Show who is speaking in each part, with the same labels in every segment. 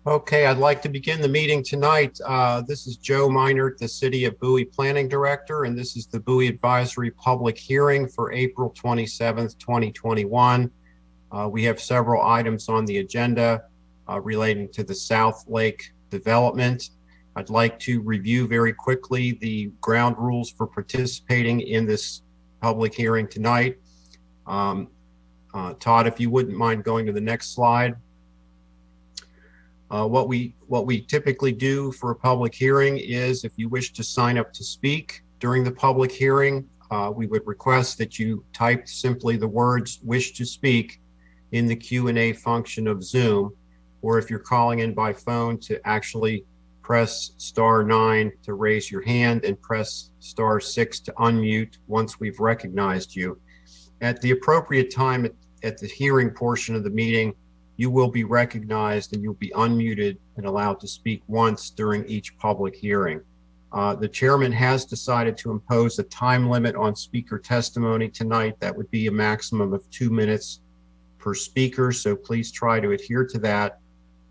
Speaker 1: Okay, I'd like to begin the meeting tonight. This is Joe Minert, the City of Bowie Planning Director, and this is the Bowie Advisory Public Hearing for April 27th, 2021. We have several items on the agenda relating to the South Lake development. I'd like to review very quickly the ground rules for participating in this public hearing tonight. Todd, if you wouldn't mind going to the next slide. What we typically do for a public hearing is, if you wish to sign up to speak during the public hearing, we would request that you type simply the words "wish to speak" in the Q&A function of Zoom, or if you're calling in by phone, to actually press *9 to raise your hand and press *6 to unmute once we've recognized you. At the appropriate time at the hearing portion of the meeting, you will be recognized and you'll be unmuted and allowed to speak once during each public hearing. The chairman has decided to impose a time limit on speaker testimony tonight. That would be a maximum of 2 minutes per speaker, so please try to adhere to that.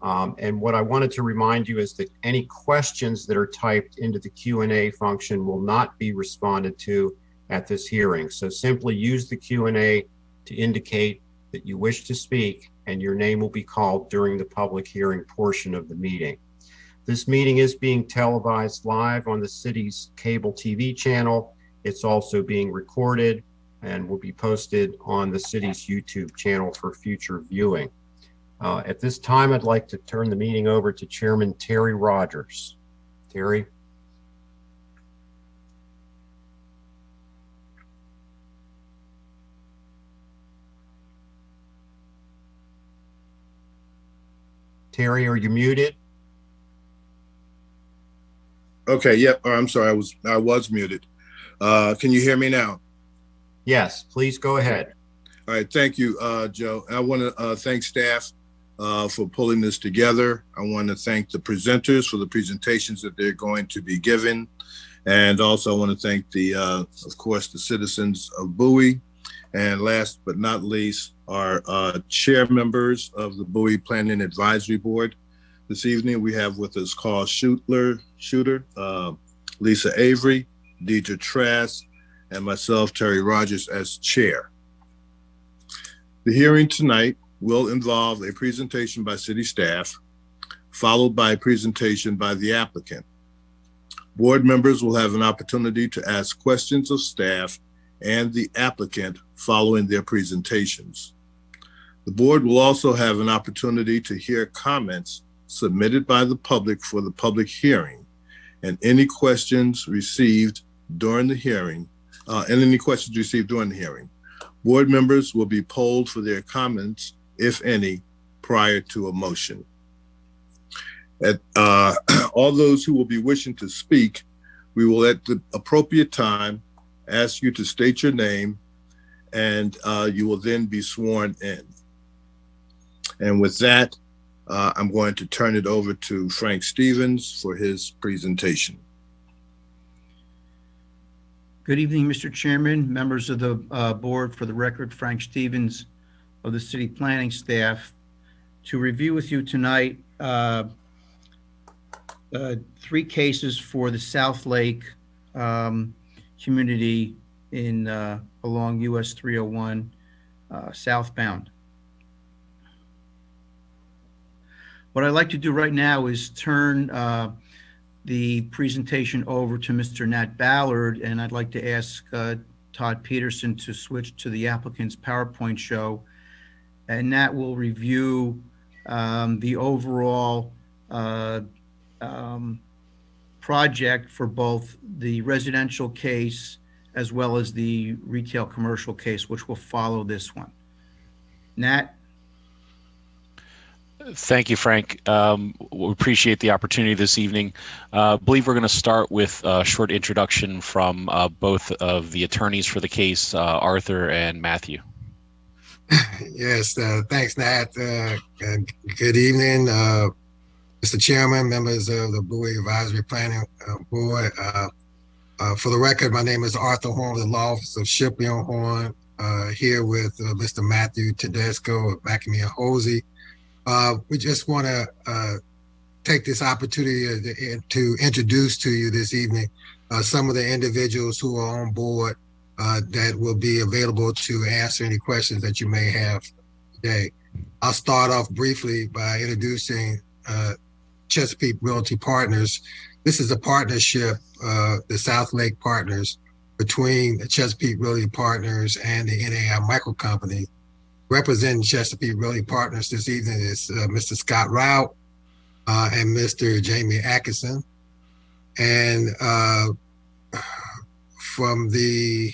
Speaker 1: And what I wanted to remind you is that any questions that are typed into the Q&A function will not be responded to at this hearing. So simply use the Q&A to indicate that you wish to speak, and your name will be called during the public hearing portion of the meeting. This meeting is being televised live on the city's cable TV channel. It's also being recorded and will be posted on the city's YouTube channel for future viewing. At this time, I'd like to turn the meeting over to Chairman Terry Rogers. Terry. Terry, are you muted?
Speaker 2: Okay, yep. I'm sorry, I was muted. Can you hear me now?
Speaker 1: Yes, please go ahead.
Speaker 2: All right, thank you, Joe. I want to thank staff for pulling this together. I want to thank the presenters for the presentations that they're going to be given. And also I want to thank of course, the citizens of Bowie. And last but not least, our chair members of the Bowie Planning Advisory Board. This evening, we have with us Carl Shooter, Lisa Avery, Deidre Trask, and myself, Terry Rogers, as chair. The hearing tonight will involve a presentation by city staff, followed by a presentation by the applicant. Board members will have an opportunity to ask questions of staff and the applicant following their presentations. The board will also have an opportunity to hear comments submitted by the public for the public hearing, and any questions received during the hearing, Board members will be polled for their comments, if any, prior to a motion. All those who will be wishing to speak, we will at the appropriate time ask you to state your name, and you will then be sworn in. And with that, I'm going to turn it over to Frank Stevens for his presentation.
Speaker 3: Good evening, Mr. Chairman, members of the board. For the record, Frank Stevens of the city planning staff, to review with you tonight 3 cases for the South Lake community in along US 301 southbound. What I'd like to do right now is turn the presentation over to Mr. Nat Ballard, and I'd like to ask Todd Peterson to switch to the applicant's PowerPoint show, and Nat will review the overall project for both the residential case as well as the retail commercial case, which will follow this one. Nat?
Speaker 4: Thank you, Frank. We appreciate the opportunity this evening. I believe we're going to start with a short introduction from both of the attorneys for the case, Arthur and Matthew.
Speaker 5: Yes, thanks, Nat. Good evening, Mr. Chairman, members of the Bowie Advisory Planning Board. For the record, my name is Arthur Horn, the law office of Shipley & Horn, here with Mr. Matthew Tedesco of McAmey & Hosey. We just want to take this opportunity to introduce to you this evening some of the individuals who are on board that will be available to answer any questions that you may have today. I'll start off briefly by introducing Chesapeake Realty Partners. This is a partnership, the South Lake Partners, between the Chesapeake Realty Partners and the NAI Micro Company. Representing Chesapeake Realty Partners this evening is Mr. Scott Rout and Mr. Jamie Atkinson. And from the,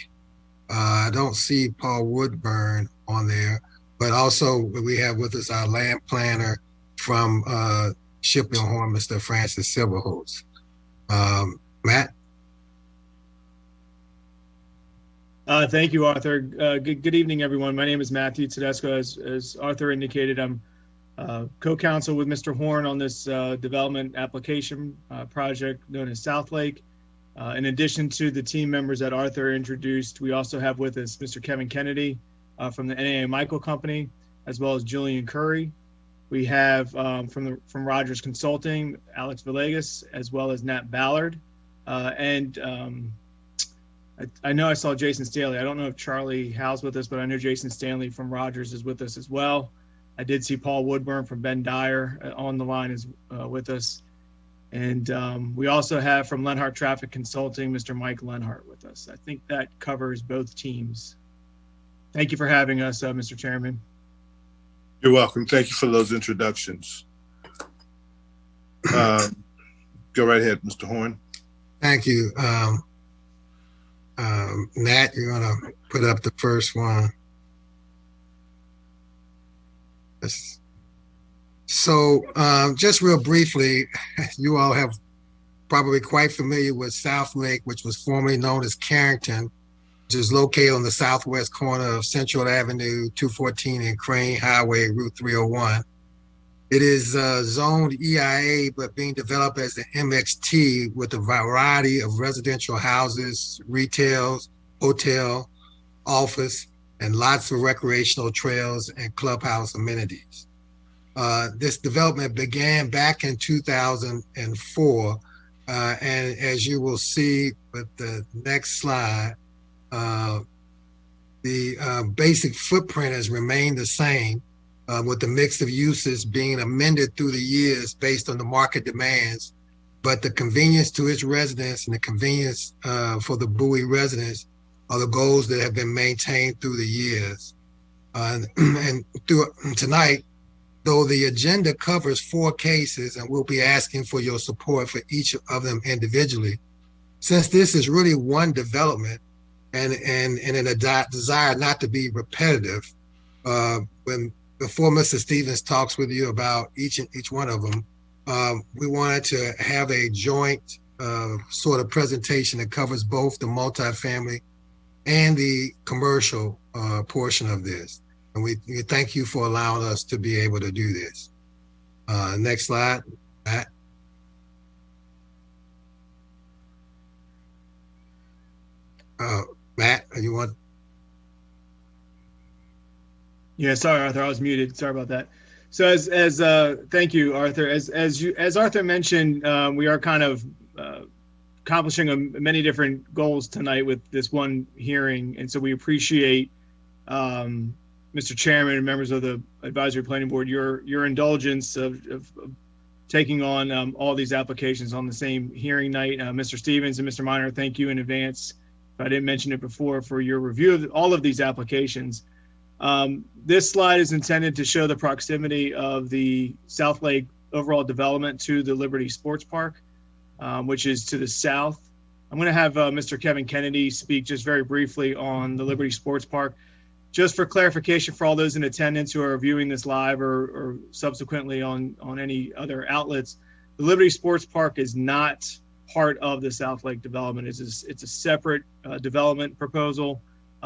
Speaker 5: I don't see Paul Woodburn on there, but also we have with us our land planner from Shipping Horn, Mr. Francis Silverholtz. Matt?
Speaker 6: Thank you, Arthur. Good evening, everyone. My name is Matthew Tedesco. As Arthur indicated, I'm co-counsel with Mr. Horn on this development application project known as South Lake. In addition to the team members that Arthur introduced, we also have with us Mr. Kevin Kennedy from the NAA Michael Company, as well as Julian Curry. We have from Rogers Consulting, Alex Villegas, as well as Nat Ballard. I know I saw Jason Stanley. I don't know if Charlie Howe's with us, but I know Jason Stanley from Rogers is with us as well. I did see Paul Woodburn from Ben Dyer on the line with us. And we also have from Lenhart Traffic Consulting, Mr. Mike Lenhart with us. I think that covers both teams. Thank you for having us, Mr. Chairman.
Speaker 2: You're welcome. Thank you for those introductions. Go right ahead, Mr. Horn.
Speaker 5: Thank you. Nat, you're gonna put up the first one. So just real briefly, you all have probably quite familiar with South Lake, which was formerly known as Carrington, which is located on the southwest corner of Central Avenue, 214 and Crane Highway, Route 301. It is zoned EIA, but being developed as an MXT with a variety of residential houses, retail, hotel, office, and lots of recreational trails and clubhouse amenities. This development began back in 2004, and as you will see with the next slide, the basic footprint has remained the same, with the mix of uses being amended through the years based on the market demands, but the convenience to its residents and the convenience for the Bowie residents are the goals that have been maintained through the years. And through tonight, though the agenda covers 4 cases, and we'll be asking for your support for each of them individually, since this is really one development and in a desire not to be repetitive, before Mr. Stevens talks with you about each one of them, we wanted to have a joint sort of presentation that covers both the multifamily and the commercial portion of this. And we thank you for allowing us to be able to do this. Next slide, Matt. Matt, you want?
Speaker 6: Yeah, sorry, Arthur, I was muted. Sorry about that. So as thank you, Arthur. As Arthur mentioned, we are kind of accomplishing many different goals tonight with this one hearing, and so we appreciate, Mr. Chairman and members of the Advisory Planning Board, your indulgence of taking on all these applications on the same hearing night. Mr. Stevens and Mr. Minor, thank you in advance, if I didn't mention it before, for your review of all of these applications. This slide is intended to show the proximity of the South Lake overall development to the Liberty Sports Park, which is to the south. I'm going to have Mr. Kevin Kennedy speak just very briefly on the Liberty Sports Park. Just for clarification for all those in attendance who are viewing this live or subsequently on any other outlets, the Liberty Sports Park is not part of the South Lake development. It's a separate development proposal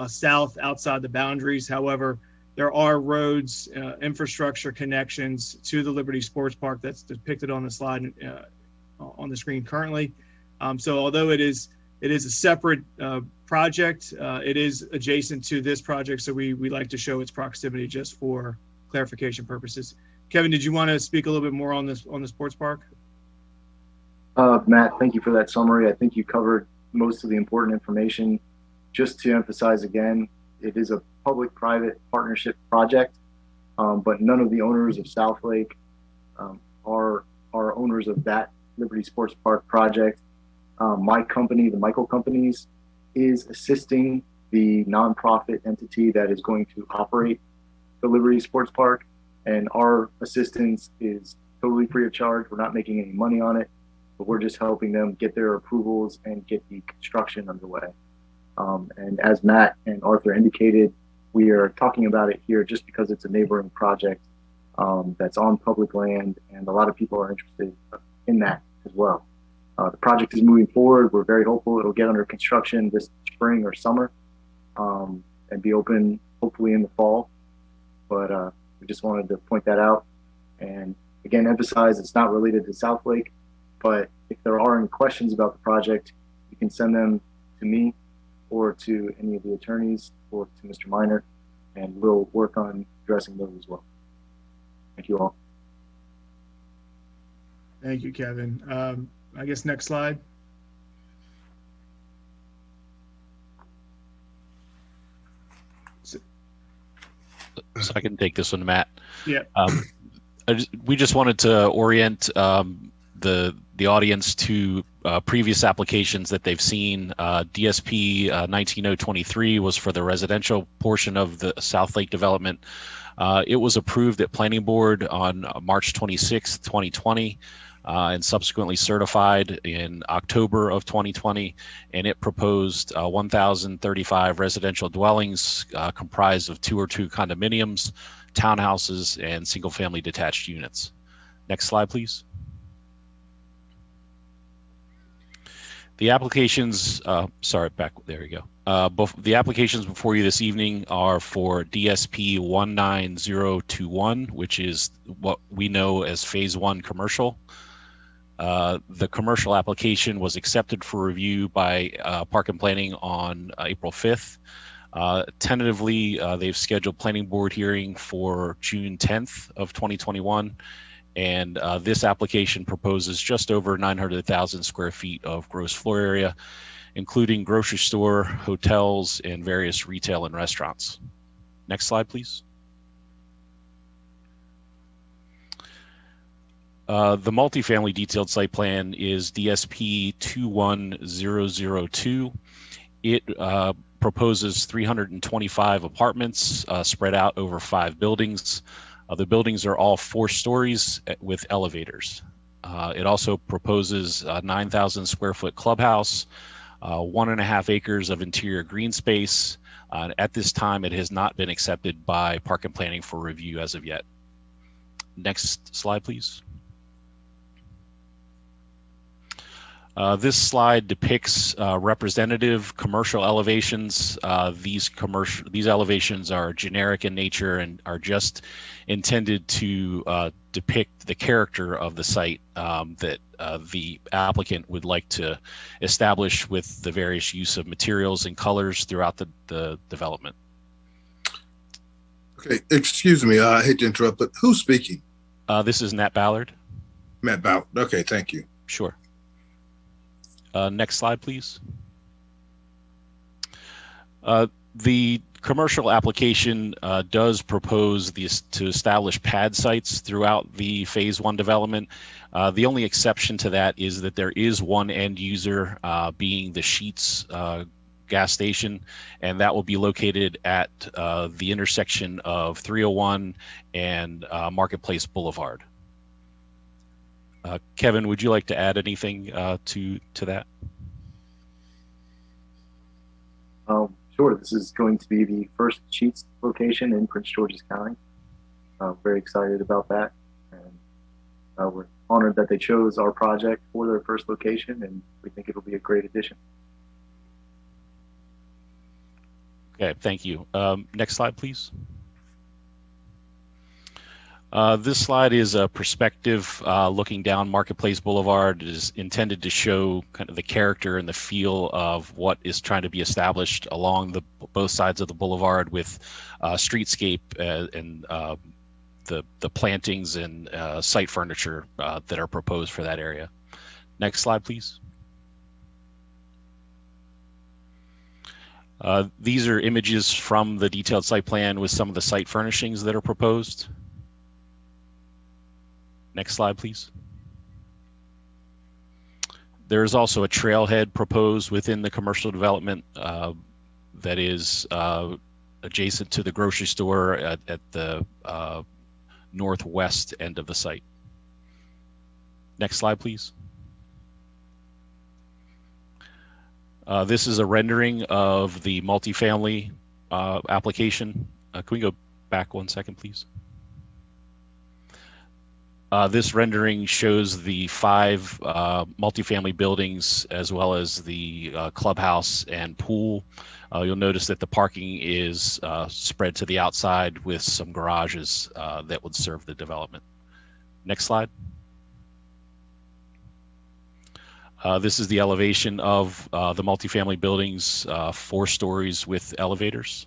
Speaker 6: south outside the boundaries. However, there are roads, infrastructure connections to the Liberty Sports Park that's depicted on the slide on the screen currently. So although it is a separate project, it is adjacent to this project. So we like to show its proximity just for clarification purposes. Kevin, did you want to speak a little bit more on this, on the sports park?
Speaker 7: Matt, thank you for that summary. I think you covered most of the important information. Just to emphasize again, it is a public-private partnership project, but none of the owners of South Lake are owners of that Liberty Sports Park project. My company, the Michael Companies, is assisting the nonprofit entity that is going to operate the Liberty Sports Park, and our assistance is totally free of charge. We're not making any money on it, but we're just helping them get their approvals and get the construction underway. And as Matt and Arthur indicated, we are talking about it here just because it's a neighboring project that's on public land, and a lot of people are interested in that as well. The project is moving forward. We're very hopeful it'll get under construction this spring or summer and be open hopefully in the fall. But we just wanted to point that out and again emphasize it's not related to South Lake, but if there are any questions about the project, you can send them to me or to any of the attorneys or to Mr. Minor, and we'll work on addressing those as well. Thank you all.
Speaker 6: Thank you, Kevin. I guess next slide.
Speaker 4: So I can take this one, Matt.
Speaker 6: Yeah.
Speaker 4: We just wanted to orient the audience to previous applications that they've seen. DSP 19023 was for the residential portion of the South Lake development. It was approved at Planning Board on March 26th, 2020, and subsequently certified in October of 2020. And it proposed 1,035 residential dwellings comprised of 2 or 2 condominiums, townhouses, and single-family detached units. Next slide, please. The applications, there you go. The applications before you this evening are for DSP 19021, which is what we know as Phase 1 commercial. The commercial application was accepted for review by Park and Planning on April 5th. Tentatively, they've scheduled Planning Board hearing for June 10th of 2021. And this application proposes just over 900,000 square feet of gross floor area, including grocery store, hotels, and various retail and restaurants. Next slide, please. The multifamily detailed site plan is DSP 21002. It proposes 325 apartments spread out over 5 buildings. The buildings are all 4 stories with elevators. It also proposes a 9,000 square foot clubhouse, 1.5 acres of interior green space. At this time, it has not been accepted by Park and Planning for review as of yet. Next slide, please. This slide depicts representative commercial elevations. These elevations are generic in nature and are just intended to depict the character of the site that the applicant would like to establish with the various use of materials and colors throughout the development.
Speaker 2: Okay, excuse me, I hate to interrupt, but who's speaking?
Speaker 4: This is Matt Ballard.
Speaker 2: Matt Ballard. Okay, thank you.
Speaker 4: Sure. Next slide, please. The commercial application does propose to establish pad sites throughout the Phase 1 development. The only exception to that is that there is one end user, being the Sheetz gas station, and that will be located at the intersection of 301 and Marketplace Boulevard. Kevin, would you like to add anything to that?
Speaker 7: Sure. This is going to be the first Sheetz location in Prince George's County. Very excited about that, and we're honored that they chose our project for their first location, and we think it'll be a great addition.
Speaker 4: Okay, thank you. Next slide, please. This slide is a perspective looking down Marketplace Boulevard. It is intended to show kind of the character and the feel of what is trying to be established along both sides of the boulevard with streetscape and the plantings and site furniture that are proposed for that area. Next slide, please. These are images from the detailed site plan with some of the site furnishings that are proposed. Next slide, please. There is also a trailhead proposed within the commercial development that is adjacent to the grocery store at the northwest end of the site. Next slide, please. This is a rendering of the multifamily application. Can we go back 1 second, please? This rendering shows the 5 multifamily buildings as well as the clubhouse and pool. You'll notice that the parking is spread to the outside with some garages that would serve the development. Next slide. This is the elevation of the multifamily buildings, 4 stories with elevators.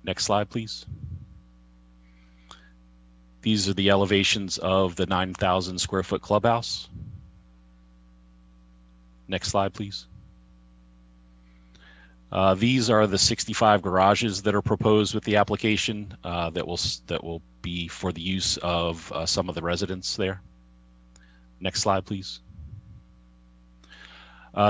Speaker 4: Next slide, please. These are the elevations of the 9,000 square foot clubhouse. Next slide, please. These are the 65 garages that are proposed with the application that will be for the use of some of the residents there. Next slide, please.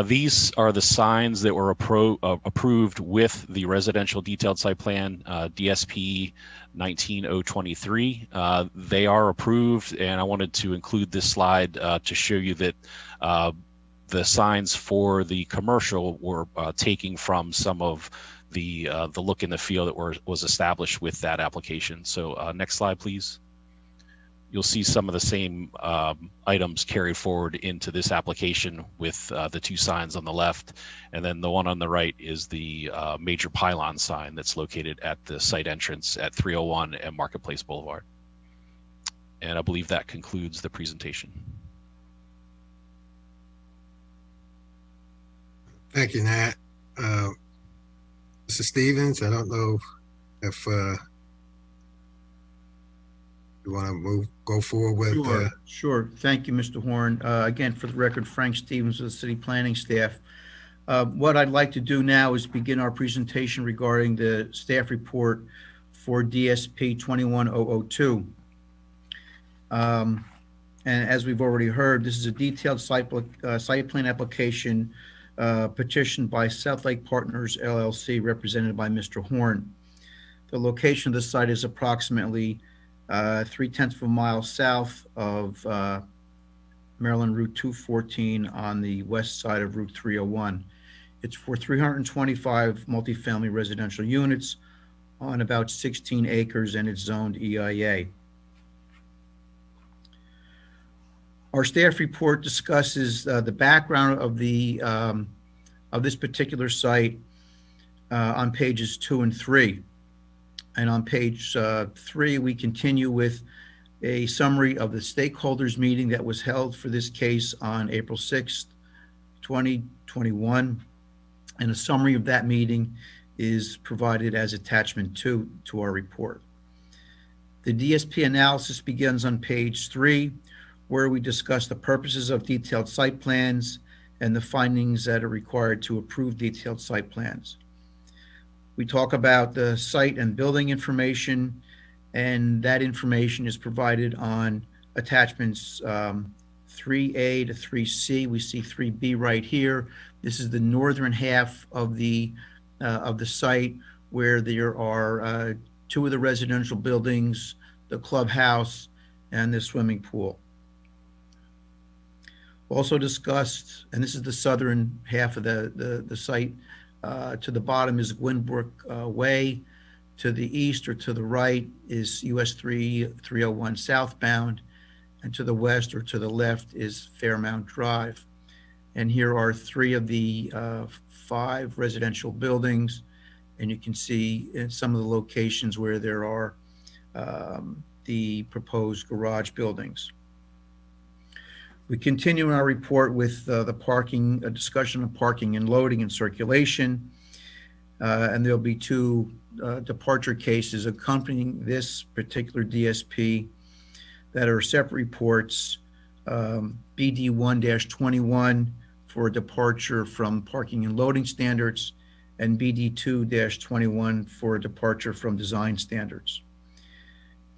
Speaker 4: These are the signs that were approved with the residential detailed site plan, DSP 19023. They are approved, and I wanted to include this slide to show you that the signs for the commercial were taking from some of the look and the feel that was established with that application. So next slide, please. You'll see some of the same items carried forward into this application with the 2 signs on the left, and then the one on the right is the major pylon sign that's located at the site entrance at 301 and Marketplace Boulevard. And I believe that concludes the presentation.
Speaker 5: Thank you, Nat. Mr. Stevens, I don't know if you want to go forward with.
Speaker 3: Sure. Thank you, Mr. Horn. Again, for the record, Frank Stevens of the City Planning Staff. What I'd like to do now is begin our presentation regarding the staff report for DSP 21002. And as we've already heard, this is a detailed site plan application petitioned by South Lake Partners LLC, represented by Mr. Horn. The location of the site is approximately 3/10 of a mile south of Maryland Route 214 on the west side of Route 301. It's for 325 multifamily residential units on about 16 acres, and it's zoned EIA. Our staff report discusses the background of this particular site on pages 2 and 3. And on page 3, we continue with a summary of the stakeholders meeting that was held for this case on April 6th, 2021. And a summary of that meeting is provided as attachment 2 to our report. The DSP analysis begins on page 3, where we discuss the purposes of detailed site plans and the findings that are required to approve detailed site plans. We talk about the site and building information, and that information is provided on attachments 3A to 3C. We see 3B right here. This is the northern half of the site, where there are 2 of the residential buildings, the clubhouse, and the swimming pool. Also discussed, and this is the southern half of the site. To the bottom is Gwynbrook Way. To the east or to the right is US 301 southbound. And to the west or to the left is Fairmount Drive. And here are 3 of the 5 residential buildings. And you can see in some of the locations where there are the proposed garage buildings. We continue our report with the parking, a discussion of parking and loading and circulation. and there'll be two departure cases accompanying this particular DSP that are separate reports, BD 1-21 for departure from parking and loading standards, and BD 2-21 for departure from design standards.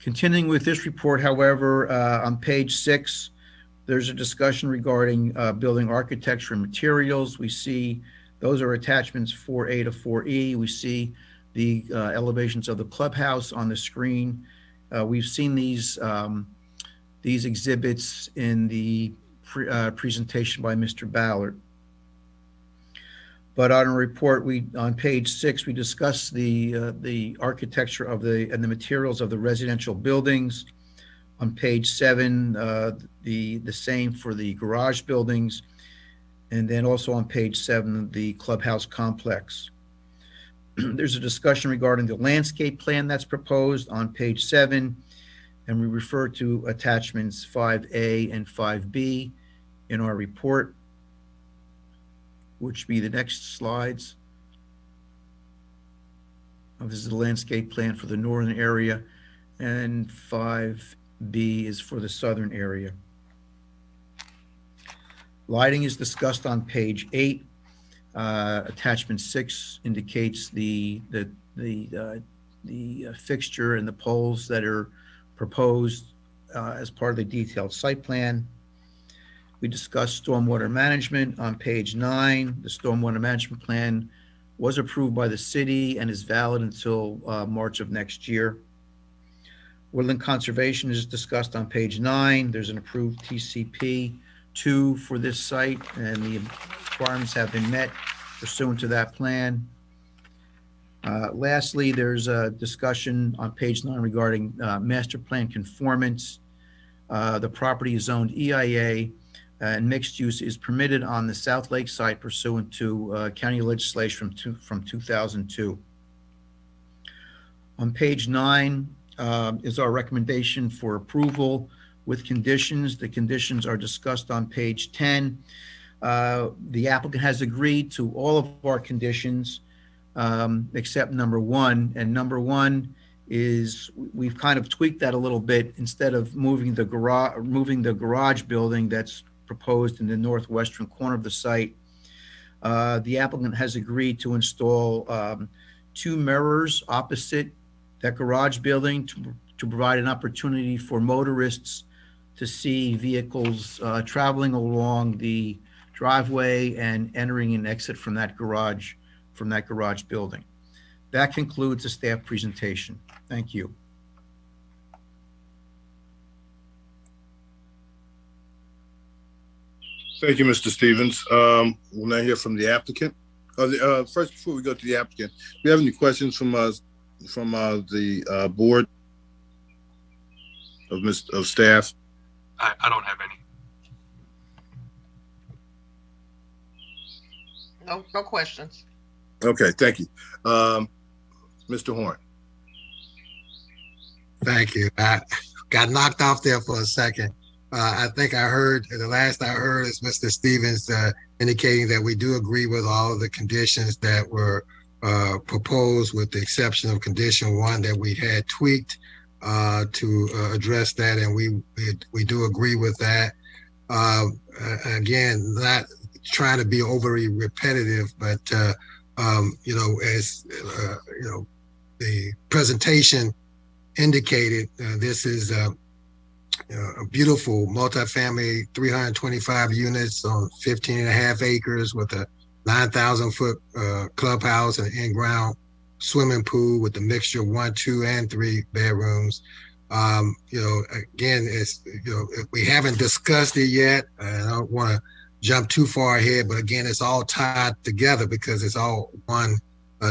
Speaker 3: Continuing with this report, however, on page 6, there's a discussion regarding building architecture and materials. We see those are attachments 4A to 4E. We see the elevations of the clubhouse on the screen. We've seen these exhibits in the presentation by Mr. Ballard. But on a report, on page 6, we discuss the architecture of and the materials of the residential buildings. On page 7, the same for the garage buildings, and then also on page 7, the clubhouse complex. There's a discussion regarding the landscape plan that's proposed on page 7, and we refer to attachments 5A and 5B in our report, which be the next slides. This is the landscape plan for the northern area, and 5B is for the southern area. Lighting is discussed on page 8. Attachment 6 indicates the fixture and the poles that are proposed as part of the detailed site plan. We discussed stormwater management on page 9. The stormwater management plan was approved by the city and is valid until March of next year. Woodland conservation is discussed on page 9. There's an approved TCP 2 for this site, and the requirements have been met pursuant to that plan. Lastly, there's a discussion on page 9 regarding master plan conformance. The property is zoned EIA, and mixed use is permitted on the South Lake site pursuant to county legislation from 2002. On page 9 is our recommendation for approval with conditions. The conditions are discussed on page 10. The applicant has agreed to all of our conditions except number 1. And number 1 is we've kind of tweaked that a little bit. Instead of moving the garage building that's proposed in the northwestern corner of the site, the applicant has agreed to install 2 mirrors opposite that garage building to provide an opportunity for motorists to see vehicles traveling along the driveway and entering and exit from that garage building. That concludes the staff presentation. Thank you.
Speaker 2: Thank you, Mr. Stevens. We'll now hear from the applicant. First, before we go to the applicant, do you have any questions from the board of staff?
Speaker 8: I don't have any.
Speaker 9: No questions.
Speaker 2: Okay, thank you. Mr. Horn.
Speaker 5: Thank you. I got knocked off there for a second. I think the last I heard is Mr. Stevens indicating that we do agree with all of the conditions that were proposed, with the exception of condition 1 that we had tweaked to address that, and we do agree with that. Again, not trying to be overly repetitive, but as the presentation indicated, this is a beautiful multifamily 325 units on 15.5 acres with a 9,000-foot clubhouse and in-ground swimming pool with a mixture of 1, 2, and 3 bedrooms. Again, we haven't discussed it yet. I don't want to jump too far ahead, but again, it's all tied together because it's all one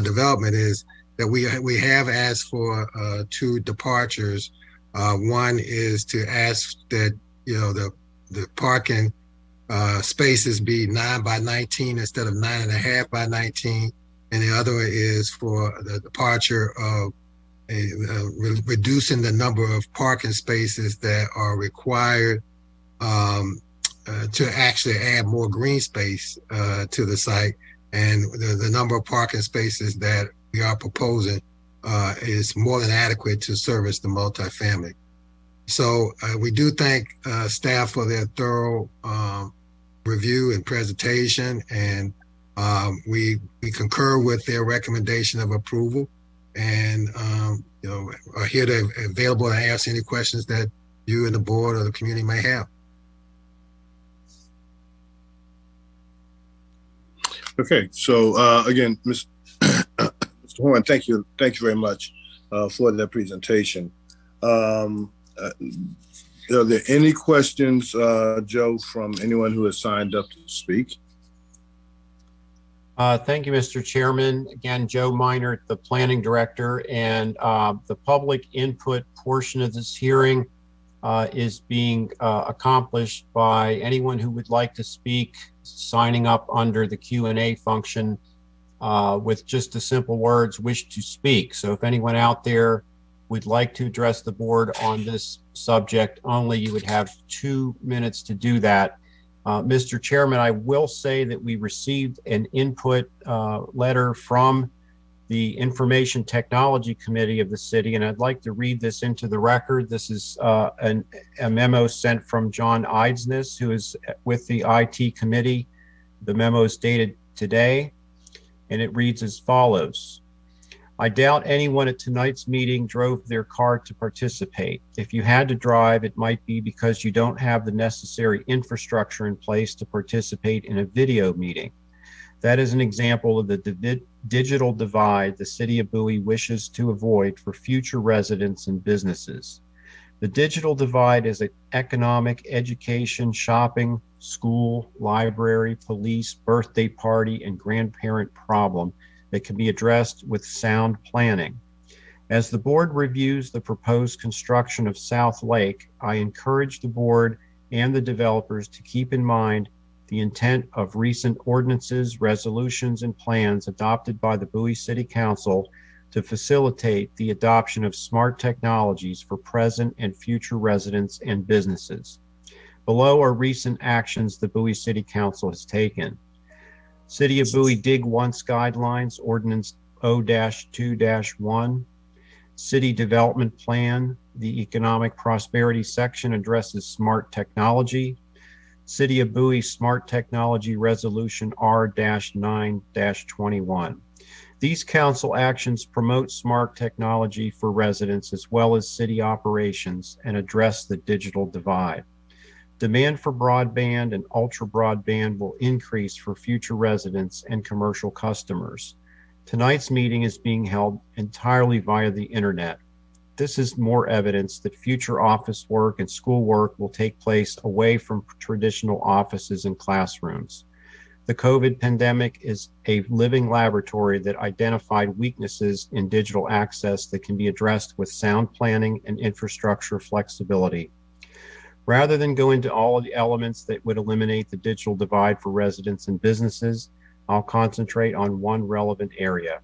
Speaker 5: development. Is that we have asked for 2 departures. One is to ask that the parking spaces be 9 by 19 instead of 9.5 by 19, and the other is for the departure of reducing the number of parking spaces that are required to actually add more green space to the site, and the number of parking spaces that we are proposing is more than adequate to service the multifamily. So we do thank staff for their thorough review and presentation, and we concur with their recommendation of approval, and are here to available to answer any questions that you and the board or the community may have.
Speaker 2: Okay, so again, Mr. Horn, thank you very much for that presentation. Are there any questions, Joe, from anyone who has signed up to speak?
Speaker 1: Thank you, Mr. Chairman. Again, Joe Minert, the Planning Director, and the public input portion of this hearing is being accomplished by anyone who would like to speak, signing up under the Q&A function with just the simple words, wish to speak. So if anyone out there would like to address the board on this subject only, you would have 2 minutes to do that. Mr. Chairman, I will say that we received an input letter from the Information Technology Committee of the city, and I'd like to read this into the record. This is a memo sent from John Eidsness, who is with the IT committee. The memo is dated today, and it reads as follows. I doubt anyone at tonight's meeting drove their car to participate. If you had to drive, it might be because you don't have the necessary infrastructure in place to participate in a video meeting. That is an example of the digital divide the city of Bowie wishes to avoid for future residents and businesses. The digital divide is an economic, education, shopping, school, library, police, birthday party, and grandparent problem that can be addressed with sound planning. As the board reviews the proposed construction of South Lake, I encourage the board and the developers to keep in mind the intent of recent ordinances, resolutions, and plans adopted by the Bowie City Council to facilitate the adoption of smart technologies for present and future residents and businesses. Below are recent actions the Bowie City Council has taken. City of Bowie Dig Once Guidelines, Ordinance O-2-1. City Development Plan, the Economic Prosperity section addresses smart technology. City of Bowie Smart Technology Resolution R-9-21. These council actions promote smart technology for residents as well as city operations and address the digital divide. Demand for broadband and ultra broadband will increase for future residents and commercial customers. Tonight's meeting is being held entirely via the internet. This is more evidence that future office work and school work will take place away from traditional offices and classrooms. The COVID pandemic is a living laboratory that identified weaknesses in digital access that can be addressed with sound planning and infrastructure flexibility. Rather than go into all of the elements that would eliminate the digital divide for residents and businesses, I'll concentrate on one relevant area.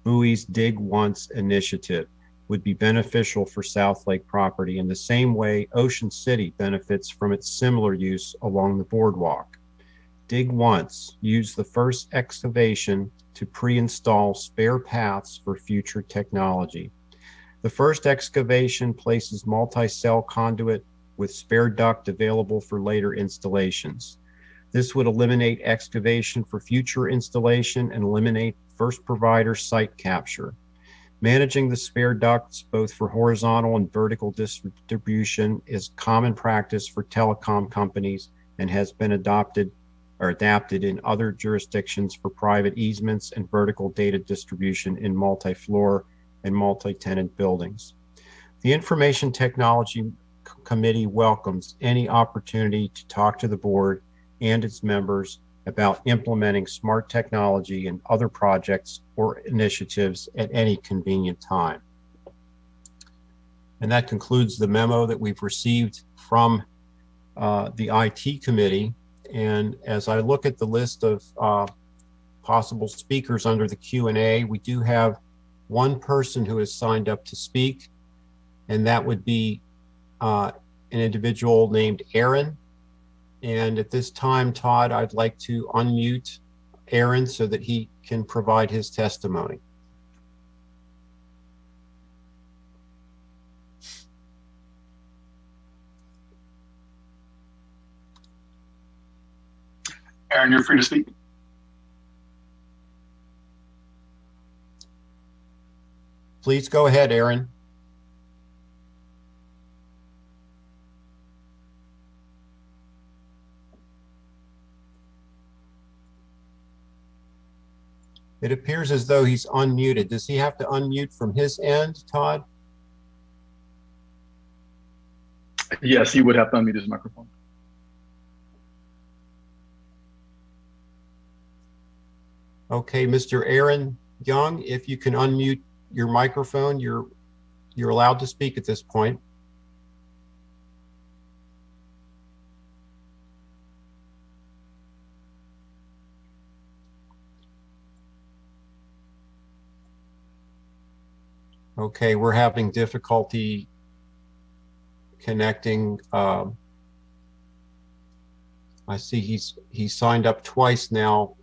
Speaker 1: Bowie's Dig Once initiative would be beneficial for South Lake property in the same way Ocean City benefits from its similar use along the boardwalk. Dig Once used the first excavation to pre-install spare paths for future technology. The first excavation places multi-cell conduit with spare duct available for later installations. This would eliminate excavation for future installation and eliminate first provider site capture. Managing the spare ducts, both for horizontal and vertical distribution, is common practice for telecom companies and has been adapted in other jurisdictions for private easements and vertical data distribution in multi-floor and multi-tenant buildings. The Information Technology Committee welcomes any opportunity to talk to the board and its members about implementing smart technology and other projects or initiatives at any convenient time. And that concludes the memo that we've received from the IT committee. And as I look at the list of possible speakers under the Q&A, we do have one person who has signed up to speak, and that would be an individual named Aaron. And at this time, Todd, I'd like to unmute Aaron so that he can provide his testimony.
Speaker 8: Aaron, you're free to speak.
Speaker 1: Please go ahead, Aaron. It appears as though he's unmuted. Does he have to unmute from his end, Todd?
Speaker 8: Yes, he would have to unmute his microphone.
Speaker 1: Okay, Mr. Aaron Young, if you can unmute your microphone, you're allowed to speak at this point. Okay, we're having difficulty connecting. I see he's signed up twice now.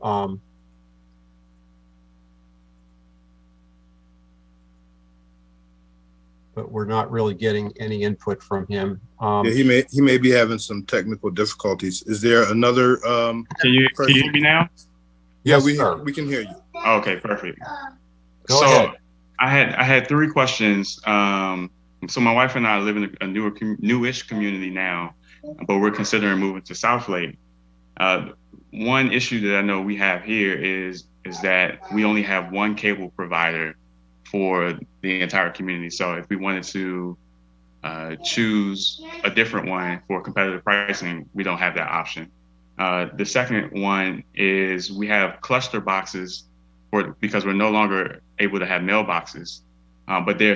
Speaker 1: But we're not really getting any input from him.
Speaker 2: Yeah, he may be having some technical difficulties. Is there another?
Speaker 10: Can you hear me now?
Speaker 2: Yeah,
Speaker 1: Yes,
Speaker 2: we can hear you.
Speaker 10: Okay, perfect.
Speaker 1: Go ahead.
Speaker 10: I had three questions. So my wife and I live in a newish community now, but we're considering moving to Southlake. One issue that I know we have here is that we only have one cable provider for the entire community. So if we wanted to choose a different one for competitive pricing, we don't have that option. The second one is we have cluster boxes because we're no longer able to have mailboxes, but they're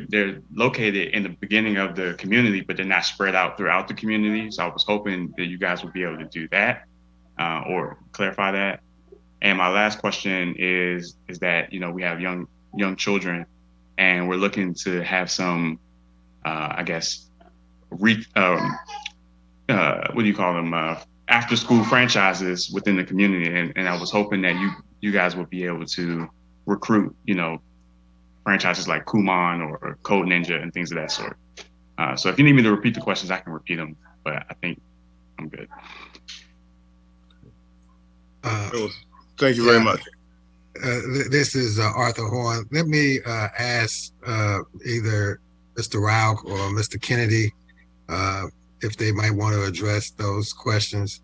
Speaker 10: they're located in the beginning of the community, but they're not spread out throughout the community. So I was hoping that you guys would be able to do that or clarify that. And my last question is that, we have young children, and we're looking to have some, I guess, what do you call them? After school franchises within the community. And I was hoping that you guys would be able to recruit, franchises like Kumon or Code Ninja and things of that sort. So if you need me to repeat the questions, I can repeat them, but I think I'm good.
Speaker 2: Thank you very much.
Speaker 5: This is Arthur Horn. Let me ask either Mr. Rauch or Mr. Kennedy if they might want to address those questions.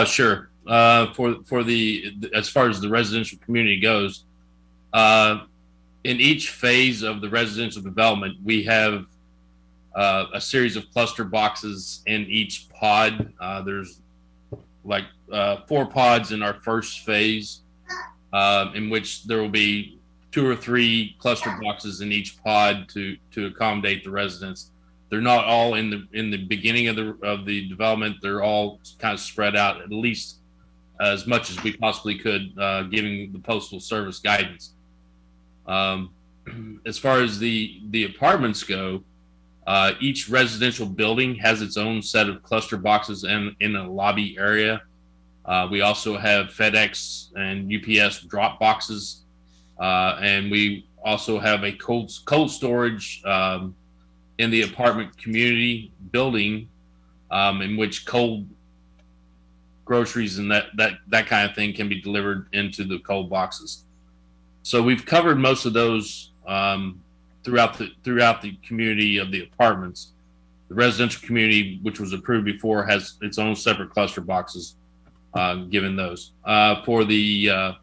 Speaker 11: Sure. For the as far as the residential community goes, in each phase of the residential development, we have a series of cluster boxes in each pod. There's like 4 pods in our first phase, in which there will be 2 or 3 cluster boxes in each pod to accommodate the residents. They're not all in the beginning of the development. They're all kind of spread out at least as much as we possibly could, giving the Postal Service guidance. As far as the apartments go, each residential building has its own set of cluster boxes in a lobby area. We also have FedEx and UPS drop boxes, and we also have a cold storage in the apartment community building, in which cold groceries and that kind of thing can be delivered into the cold boxes. So we've covered most of those throughout the community of the apartments. The residential community, which was approved before, has its own separate cluster boxes, given those. For the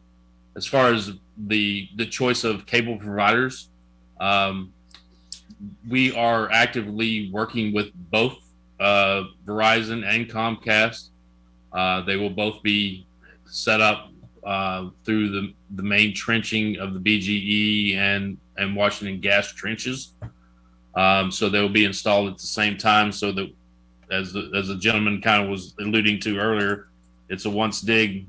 Speaker 11: as far as the choice of cable providers, we are actively working with both Verizon and Comcast. They will both be set up through the main trenching of the BGE and Washington Gas trenches. So they will be installed at the same time, so that as the gentleman kind of was alluding to earlier, it's a once dig.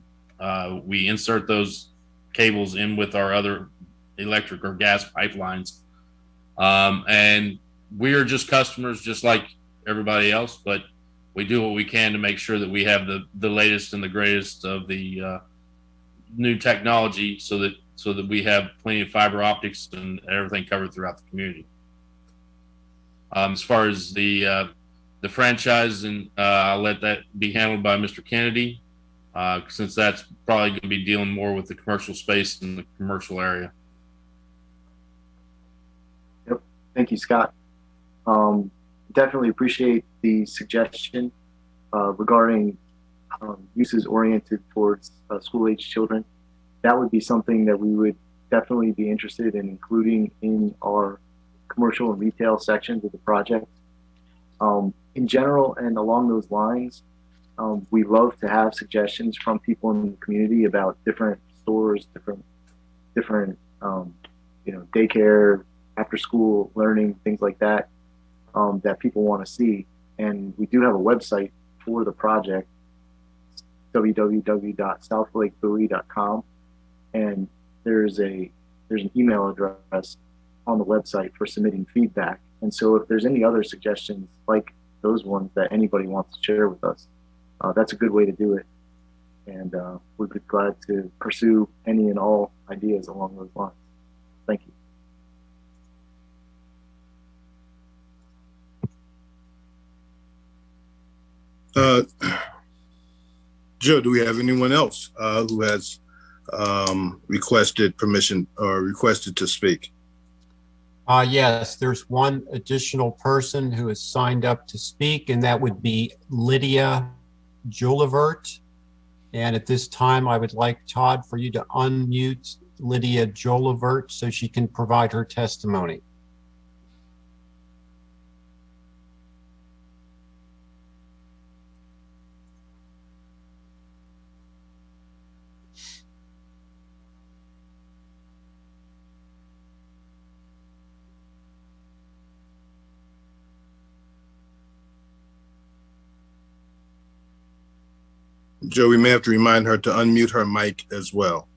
Speaker 11: We insert those cables in with our other electric or gas pipelines. And we are just customers just like everybody else, but we do what we can to make sure that we have the latest and the greatest of the new technology, so that we have plenty of fiber optics and everything covered throughout the community. As far as the franchise, and I'll let that be handled by Mr. Kennedy, since that's probably going to be dealing more with the commercial space in the commercial area.
Speaker 7: Yep. Thank you, Scott. Definitely appreciate the suggestion regarding uses oriented towards school-age children. That would be something that we would definitely be interested in including in our commercial and retail sections of the project. In general, and along those lines, we love to have suggestions from people in the community about different stores, different daycare, after school learning, things like that, that people want to see. And we do have a website for the project, www.southlakebowie.com, and there's an email address on the website for submitting feedback. And so if there's any other suggestions like those ones that anybody wants to share with us, that's a good way to do it. And we'd be glad to pursue any and all ideas along those lines. Thank you.
Speaker 2: Joe, do we have anyone else who has requested permission or requested to speak?
Speaker 1: Yes, there's one additional person who has signed up to speak, and that would be Lydia Jolivert. And at this time, I would like Todd for you to unmute Lydia Jolivert so she can provide her testimony.
Speaker 2: Joe, we may have to remind her to unmute her mic as well.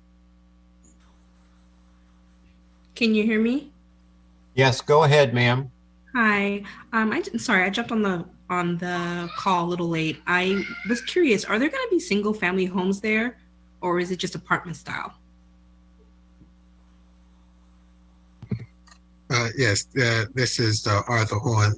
Speaker 12: Can you hear me?
Speaker 1: Yes, go ahead, ma'am.
Speaker 12: Hi. Sorry, I jumped on the call a little late. I was curious, are there going to be single family homes there, or is it just apartment style?
Speaker 5: Yes, this is Arthur Horn.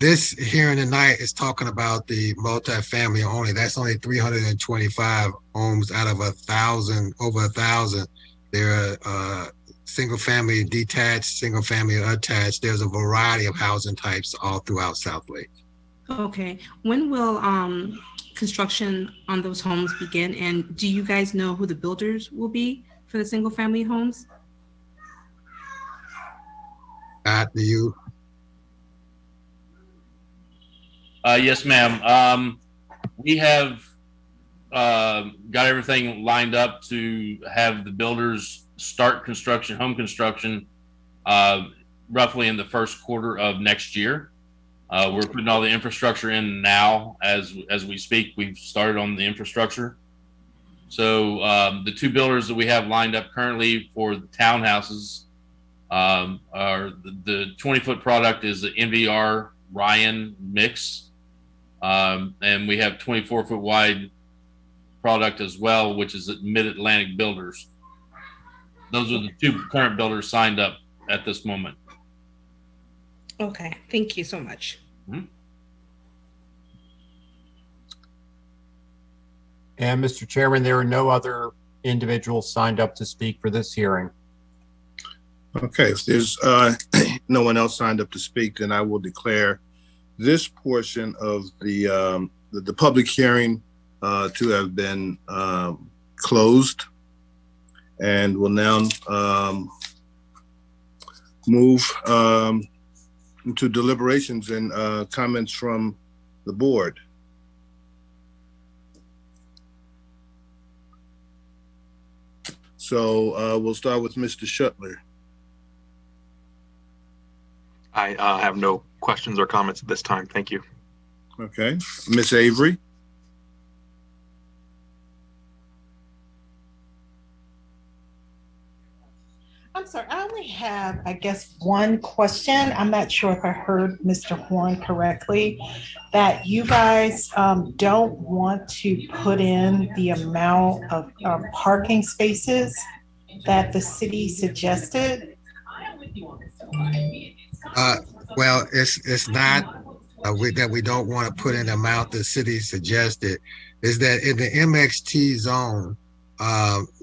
Speaker 5: This hearing tonight is talking about the multifamily only. That's only 325 homes out of over 1,000. There are single family detached, single family attached. There's a variety of housing types all throughout South Lake.
Speaker 12: Okay. When will construction on those homes begin? And do you guys know who the builders will be for the single family homes?
Speaker 5: Do you?
Speaker 11: Yes, ma'am. We have got everything lined up to have the builders start construction, home construction, roughly in the first quarter of next year. We're putting all the infrastructure in now as we speak. We've started on the infrastructure. So the two builders that we have lined up currently for the townhouses are the 20-foot product is the NVR Ryan mix. And we have 24-foot wide product as well, which is Mid-Atlantic Builders. Those are the two current builders signed up at this moment.
Speaker 12: Okay, thank you so much.
Speaker 11: Mm-hmm.
Speaker 1: And Mr. Chairman, there are no other individuals signed up to speak for this hearing.
Speaker 2: Okay, if there's no one else signed up to speak, then I will declare this portion of the public hearing to have been closed, and will now move into deliberations and comments from the board. So we'll start with Mr. Shuttler.
Speaker 13: I have no questions or comments at this time. Thank you.
Speaker 2: Okay. Ms. Avery.
Speaker 14: I'm sorry, I only have, I guess, one question. I'm not sure if I heard Mr. Horn correctly, that you guys don't want to put in the amount of parking spaces that the city suggested?
Speaker 5: Well, it's not that we don't want to put in the amount the city suggested. Is that in the MXT zone,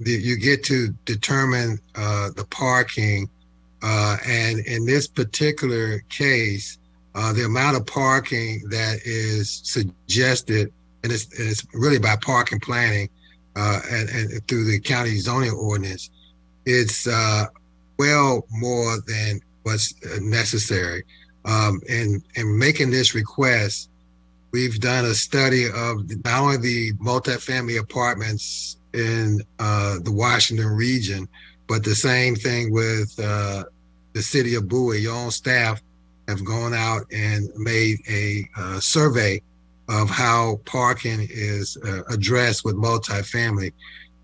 Speaker 5: you get to determine the parking, and in this particular case, the amount of parking that is suggested, and it's really by parking planning and through the county zoning ordinance, it's well more than what's necessary. In making this request, we've done a study of not only the multifamily apartments in the Washington region, but the same thing with the city of Bowie. Your own staff have gone out and made a survey of how parking is addressed with multifamily.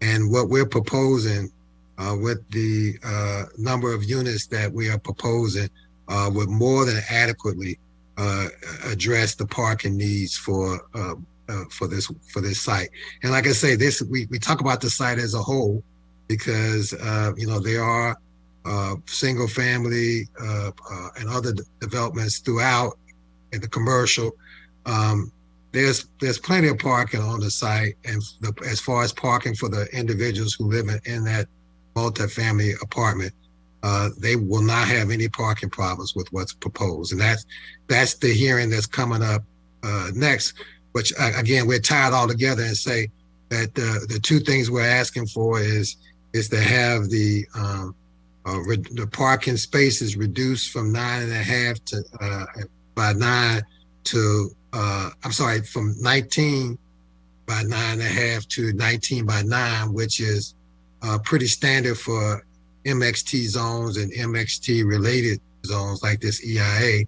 Speaker 5: And what we're proposing with the number of units that we are proposing would more than adequately address the parking needs for this site. And like I say, we talk about the site as a whole because there are single family and other developments throughout in the commercial. There's plenty of parking on the site, and as far as parking for the individuals who live in that multifamily apartment, they will not have any parking problems with what's proposed. And that's the hearing that's coming up next, which again, we're tied all together and say that the two things we're asking for is to have the parking spaces reduced from 9.5 to by 9 to from 19 by 9.5 to 19 by 9, which is pretty standard for MXT zones and MXT related zones like this EIA.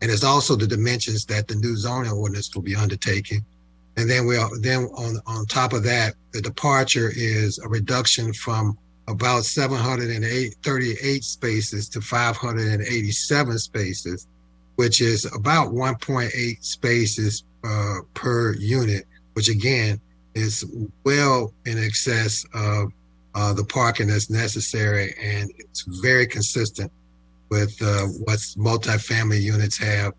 Speaker 5: And it's also the dimensions that the new zoning ordinance will be undertaking. And then on top of that, the departure is a reduction from about 738 spaces to 587 spaces, which is about 1.8 spaces per unit, which again is well in excess of the parking that's necessary, and it's very consistent with what multifamily units have,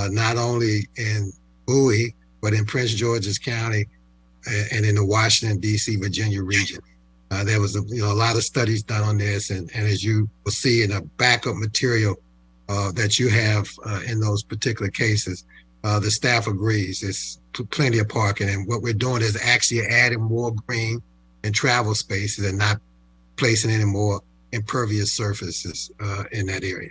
Speaker 5: not only in Bowie, but in Prince George's County and in the Washington, D.C., Virginia region. There was a lot of studies done on this, and as you will see in the backup material that you have in those particular cases, the staff agrees it's plenty of parking, and what we're doing is actually adding more green and travel spaces and not placing any more impervious surfaces in that area.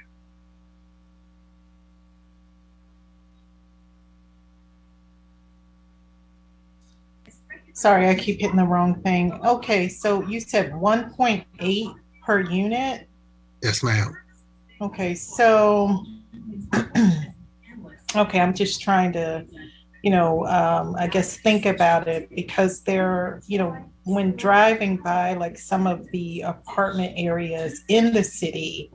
Speaker 14: Sorry, I keep hitting the wrong thing. Okay, so you said 1.8 per unit?
Speaker 5: Yes, ma'am.
Speaker 14: Okay, so, okay, I'm just trying to, I guess think about it, because there, when driving by like some of the apartment areas in the city,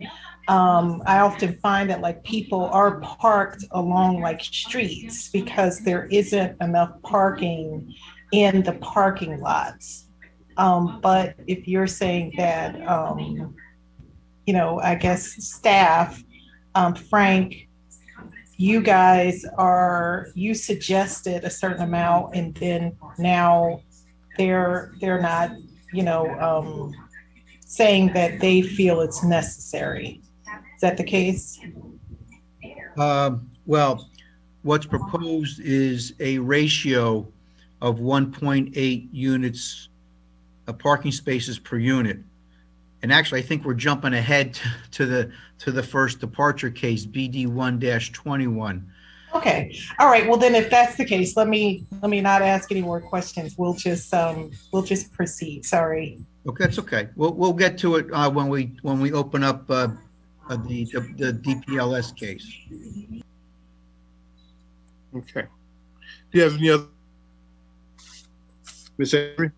Speaker 14: I often find that like people are parked along like streets because there isn't enough parking in the parking lots. But if you're saying that, I guess staff, Frank, you guys you suggested a certain amount, and then now they're not, saying that they feel it's necessary. Is that the case?
Speaker 3: Well, what's proposed is a ratio of 1.8 units of parking spaces per unit. And actually, I think we're jumping ahead to the first departure case, BD 1-21.
Speaker 14: Okay. All right. Well, then if that's the case, let me not ask any more questions. We'll just proceed. Sorry.
Speaker 3: Okay, that's okay. We'll get to it when we open up the DPLS case.
Speaker 2: Okay. Do you have any other? Ms. Avery?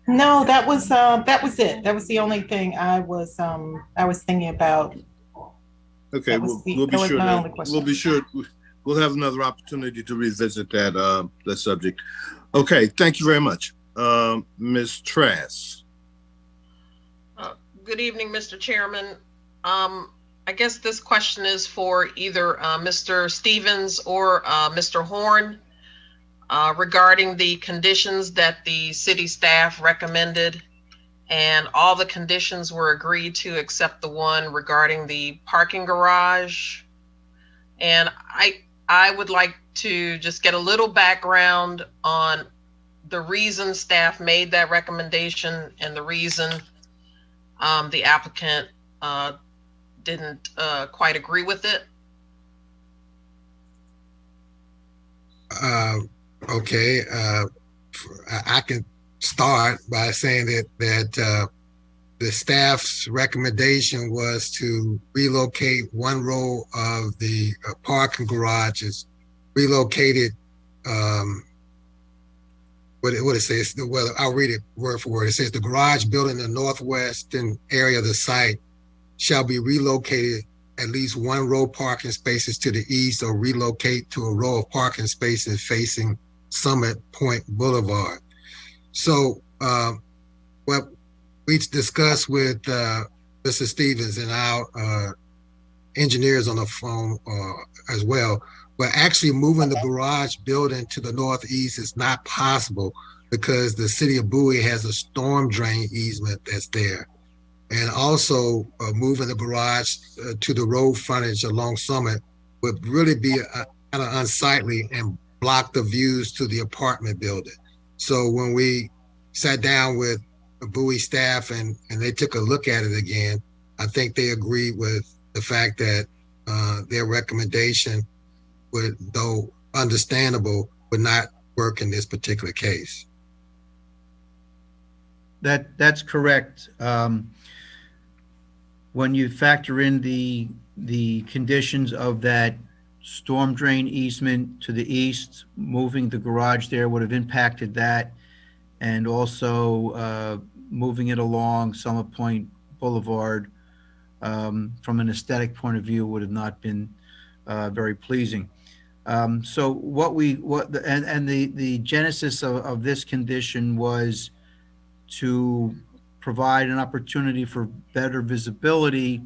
Speaker 14: No, that was it. That was the only thing I was thinking about.
Speaker 2: Okay,
Speaker 14: That was
Speaker 2: we'll be
Speaker 14: that was
Speaker 2: sure
Speaker 14: my
Speaker 2: to,
Speaker 14: only question.
Speaker 2: we'll be sure, we'll have another opportunity to revisit that subject. Okay, thank you very much. Ms. Trask.
Speaker 9: Good evening, Mr. Chairman. I guess this question is for either Mr. Stevens or Mr. Horn regarding the conditions that the city staff recommended, and all the conditions were agreed to except the one regarding the parking garage. And I would like to just get a little background on the reason staff made that recommendation and the reason the applicant didn't quite agree with it.
Speaker 5: Okay, I can start by saying that the staff's recommendation was to relocate one row of the parking garages, relocated. What it says? Well, I'll read it word for word. It says the garage building in the northwestern area of the site shall be relocated at least one row parking spaces to the east, or relocate to a row of parking spaces facing Summit Point Boulevard. So what we discussed with Mr. Stevens and our engineers on the phone as well, but actually moving the garage building to the northeast is not possible because the city of Bowie has a storm drain easement that's there. And also moving the garage to the road frontage along Summit would really be kind of unsightly and block the views to the apartment building. So when we sat down with the Bowie staff and they took a look at it again, I think they agreed with the fact that their recommendation would, though understandable, would not work in this particular case.
Speaker 3: That's correct. When you factor in the conditions of that storm drain easement to the east, moving the garage there would have impacted that, and also moving it along Summit Point Boulevard from an aesthetic point of view would have not been very pleasing. So the genesis of this condition was to provide an opportunity for better visibility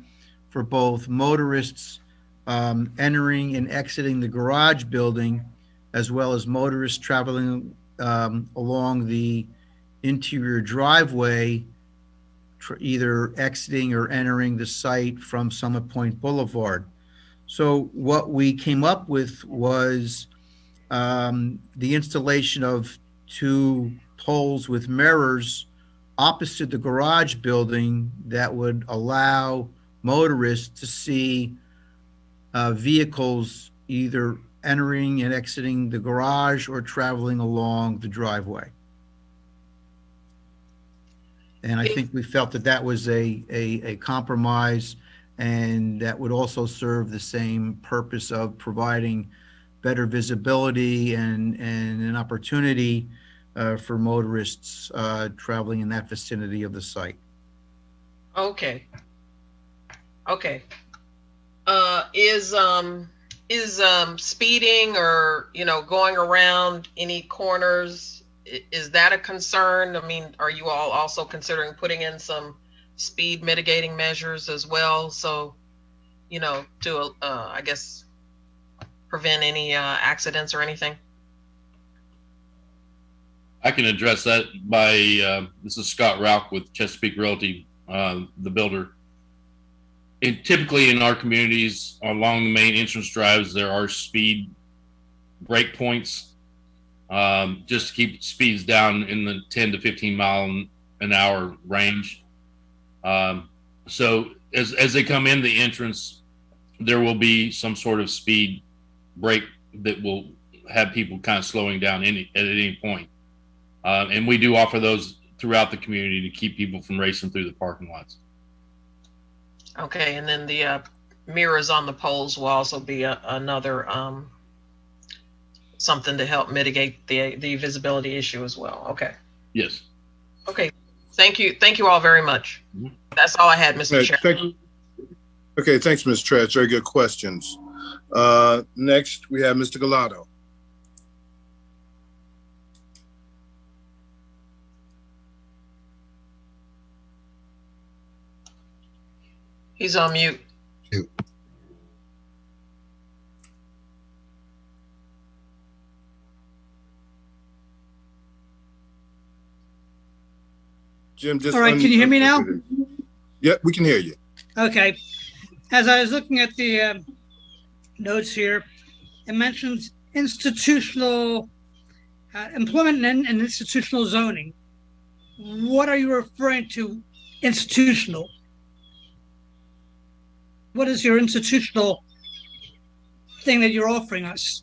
Speaker 3: for both motorists entering and exiting the garage building, as well as motorists traveling along the interior driveway, either exiting or entering the site from Summit Point Boulevard. So what we came up with was the installation of two poles with mirrors opposite the garage building that would allow motorists to see vehicles either entering and exiting the garage or traveling along the driveway. And I think we felt that that was a compromise, and that would also serve the same purpose of providing better visibility and an opportunity for motorists traveling in that vicinity of the site.
Speaker 9: Okay. Okay. Is speeding or, going around any corners, is that a concern? I mean, are you all also considering putting in some speed mitigating measures as well? So, to, I guess, prevent any accidents or anything?
Speaker 11: I can address that by, this is Scott Rauch with Chesapeake Realty, the builder. And typically in our communities along the main entrance drives, there are speed break points, just to keep speeds down in the 10 to 15 mile an hour range. So as they come in the entrance, there will be some sort of speed break that will have people kind of slowing down at any point. And we do offer those throughout the community to keep people from racing through the parking lots.
Speaker 9: Okay, and then the mirrors on the poles will also be another something to help mitigate the visibility issue as well. Okay.
Speaker 11: Yes.
Speaker 9: Okay, thank you. Thank you all very much. That's all I had, Mr. Chair.
Speaker 2: Okay, thanks, Ms. Trash. Very good questions. Next, we have Mr. Galato.
Speaker 9: He's on mute.
Speaker 2: Jim, just
Speaker 15: all right, can you hear me now?
Speaker 2: Yep, we can hear you.
Speaker 15: Okay. As I was looking at the notes here, it mentions institutional employment and institutional zoning. What are you referring to institutional? What is your institutional thing that you're offering us?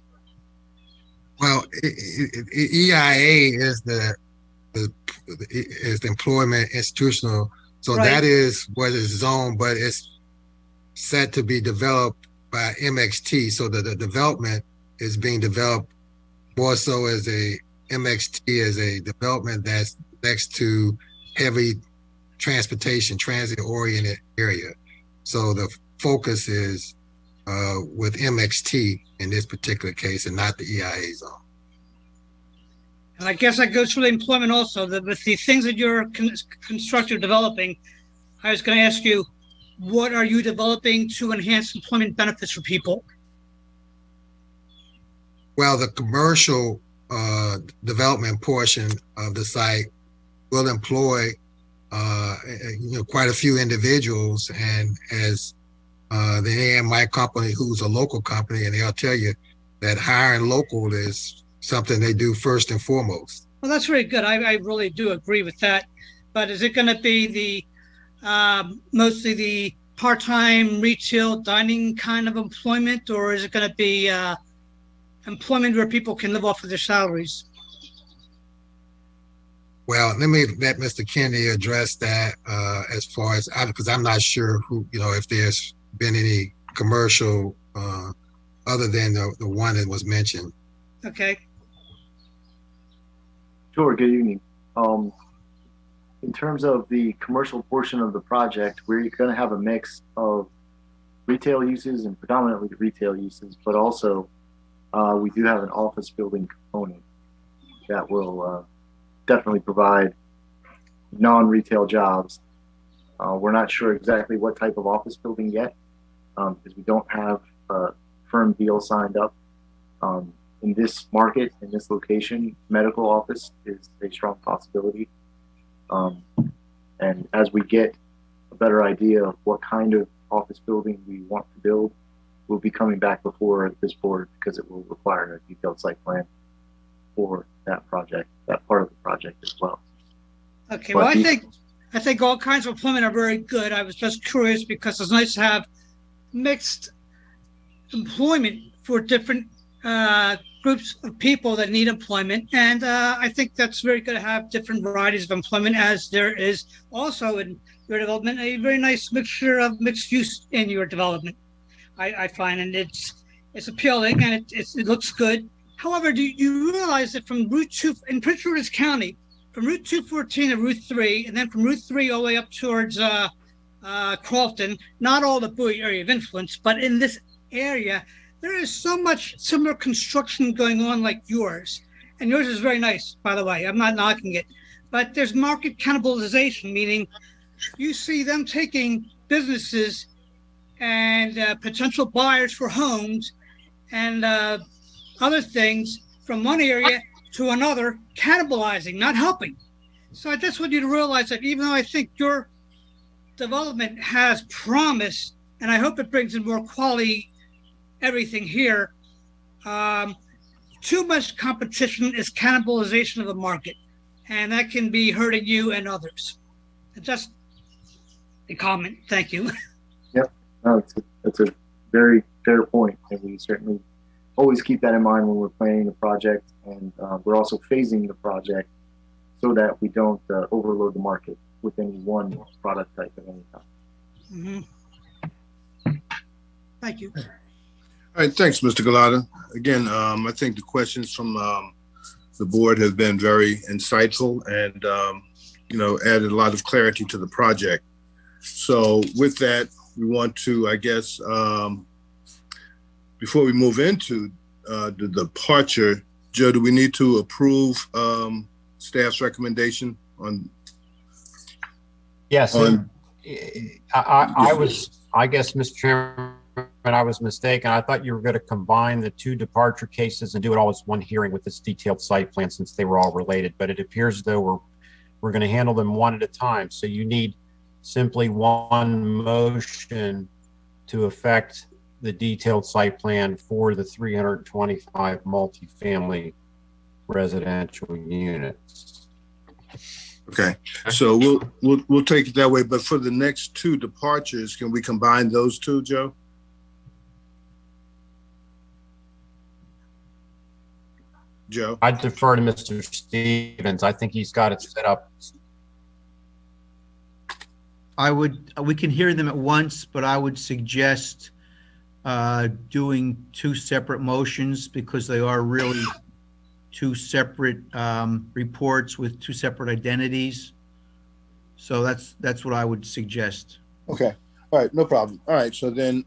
Speaker 5: Well, EIA is the employment institutional. So
Speaker 15: Right.
Speaker 5: that is what is zoned, but it's set to be developed by MXT. So the development is being developed more so as a MXT, as a development that's next to heavy transportation, transit oriented area. So the focus is with MXT in this particular case and not the EIA zone.
Speaker 15: And I guess that goes for the employment also. With the things that you're constructing, developing, I was going to ask you, what are you developing to enhance employment benefits for people?
Speaker 5: Well, the commercial development portion of the site will employ quite a few individuals, and as the AMI company, who's a local company, and they'll tell you that hiring local is something they do first and foremost.
Speaker 15: Well, that's very good. I really do agree with that. But is it going to be the mostly the part-time retail dining kind of employment, or is it going to be employment where people can live off of their salaries?
Speaker 5: Well, let Mr. Kennedy address that as far as, because I'm not sure who, if there's been any commercial other than the one that was mentioned.
Speaker 15: Okay.
Speaker 7: Sure, good evening. In terms of the commercial portion of the project, we're going to have a mix of retail uses and predominantly retail uses, but also we do have an office building component that will definitely provide non-retail jobs. We're not sure exactly what type of office building yet because we don't have a firm deal signed up. In this market, in this location, medical office is a strong possibility. And as we get a better idea of what kind of office building we want to build, we'll be coming back before this board because it will require a detailed site plan for that project, that part of the project as well.
Speaker 15: Okay, well, I think all kinds of employment are very good. I was just curious because it's nice to have mixed employment for different groups of people that need employment. And I think that's very good to have different varieties of employment, as there is also in your development a very nice mixture of mixed use in your development, I find, and it's appealing and it looks good. However, do you realize that from Route 2 in Prince George's County, from Route 214 to Route 3, and then from Route 3 all the way up towards Crofton, not all the Bowie area of influence, but in this area, there is so much similar construction going on like yours. And yours is very nice, by the way. I'm not knocking it. But there's market cannibalization, meaning you see them taking businesses and potential buyers for homes and other things from one area to another, cannibalizing, not helping. So I just want you to realize that even though I think your development has promise, and I hope it brings in more quality everything here, too much competition is cannibalization of the market, and that can be hurting you and others. Just a comment. Thank you.
Speaker 7: Yep, no, it's a very fair point, and we certainly always keep that in mind when we're planning the project, and we're also phasing the project so that we don't overload the market with any one product type at any time.
Speaker 15: Mm-hmm. Thank you.
Speaker 2: All right, thanks, Mr. Galata. Again, I think the questions from the board have been very insightful, and added a lot of clarity to the project. So with that, we want to, I guess, before we move into the departure, Joe, do we need to approve staff's recommendation on?
Speaker 1: Yes, I guess, Mr. Chairman, I was mistaken. I thought you were going to combine the two departure cases and do it all as one hearing with this detailed site plan since they were all related, but it appears as though we're going to handle them one at a time. So you need simply one motion to affect the detailed site plan for the 325 multifamily residential units.
Speaker 2: Okay, so we'll take it that way. But for the next two departures, can we combine those two, Joe? Joe?
Speaker 1: I'd defer to Mr. Stevens. I think he's got it set up.
Speaker 3: We can hear them at once, but I would suggest doing two separate motions because they are really two separate reports with two separate identities. So that's what I would suggest.
Speaker 2: Okay, all right, no problem. All right, so then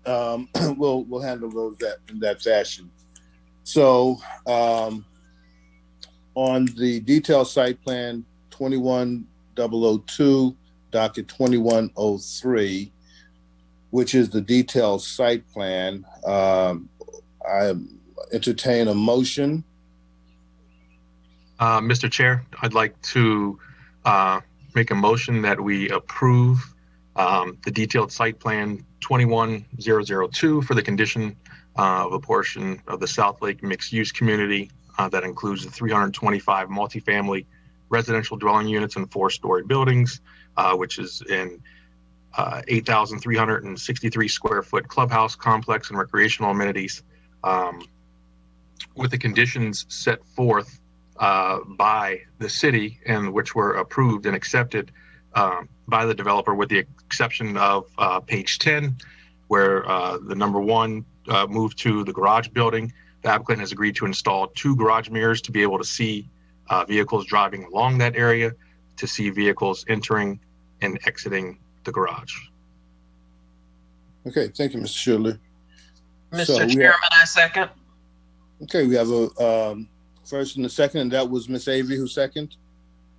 Speaker 2: we'll handle those in that fashion. So on the detailed site plan 21002, docket 2103, which is the detailed site plan, I entertain a motion.
Speaker 13: Mr. Chair, I'd like to make a motion that we approve the detailed site plan 21002 for the condition of a portion of the South Lake mixed use community that includes the 325 multifamily residential dwelling units and 4-story buildings, which is in 8,363 square foot clubhouse complex and recreational amenities, with the conditions set forth by the city and which were approved and accepted by the developer, with the exception of page 10, where the number 1 moved to the garage building. The applicant has agreed to install 2 garage mirrors to be able to see vehicles driving along that area, to see vehicles entering and exiting the garage.
Speaker 2: Okay, thank you, Mr. Schindler.
Speaker 9: Mr. Chairman, I second.
Speaker 2: Okay, we have a first and a second, and that was Miss Avery who seconded.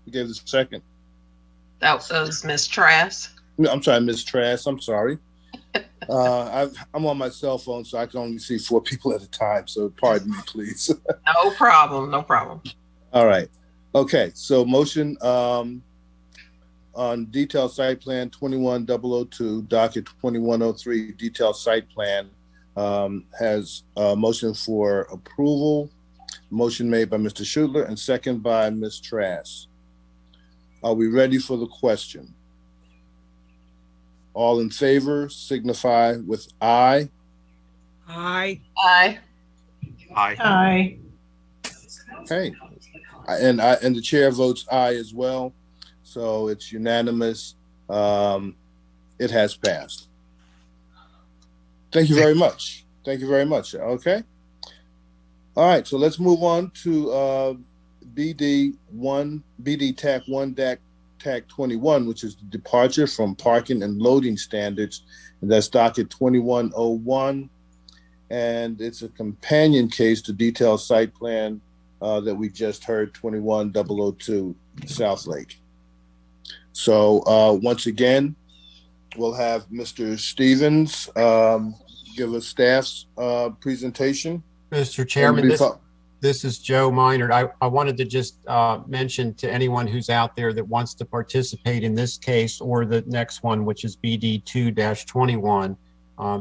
Speaker 2: Who gave the second?
Speaker 9: That was Ms. Trask.
Speaker 2: I'm sorry, Ms. Trask. I'm sorry. I'm on my cell phone, so I can only see 4 people at a time. So pardon me, please.
Speaker 9: No problem. No problem.
Speaker 2: All right. Okay. So motion on detailed site plan 21002, docket 2103, detailed site plan has a motion for approval. Motion made by Mr. Schindler and second by Ms. Trask. Are we ready for the question? All in favor signify with aye.
Speaker 15: Aye.
Speaker 9: Aye.
Speaker 13: Aye.
Speaker 14: Aye.
Speaker 2: Okay. And the chair votes aye as well. So it's unanimous. It has passed. Thank you very much. Thank you very much. Okay. All right. So let's move on to BD TAC 1 TAC 21, which is the departure from parking and loading standards. And that's docket 2101. And it's a companion case to detailed site plan that we just heard, 21002 South Lake. So once again, we'll have Mr. Stevens give us staff's presentation.
Speaker 1: Mr. Chairman, this is Joe Minard. I wanted to just mention to anyone who's out there that wants to participate in this case or the next one, which is BD 2-21.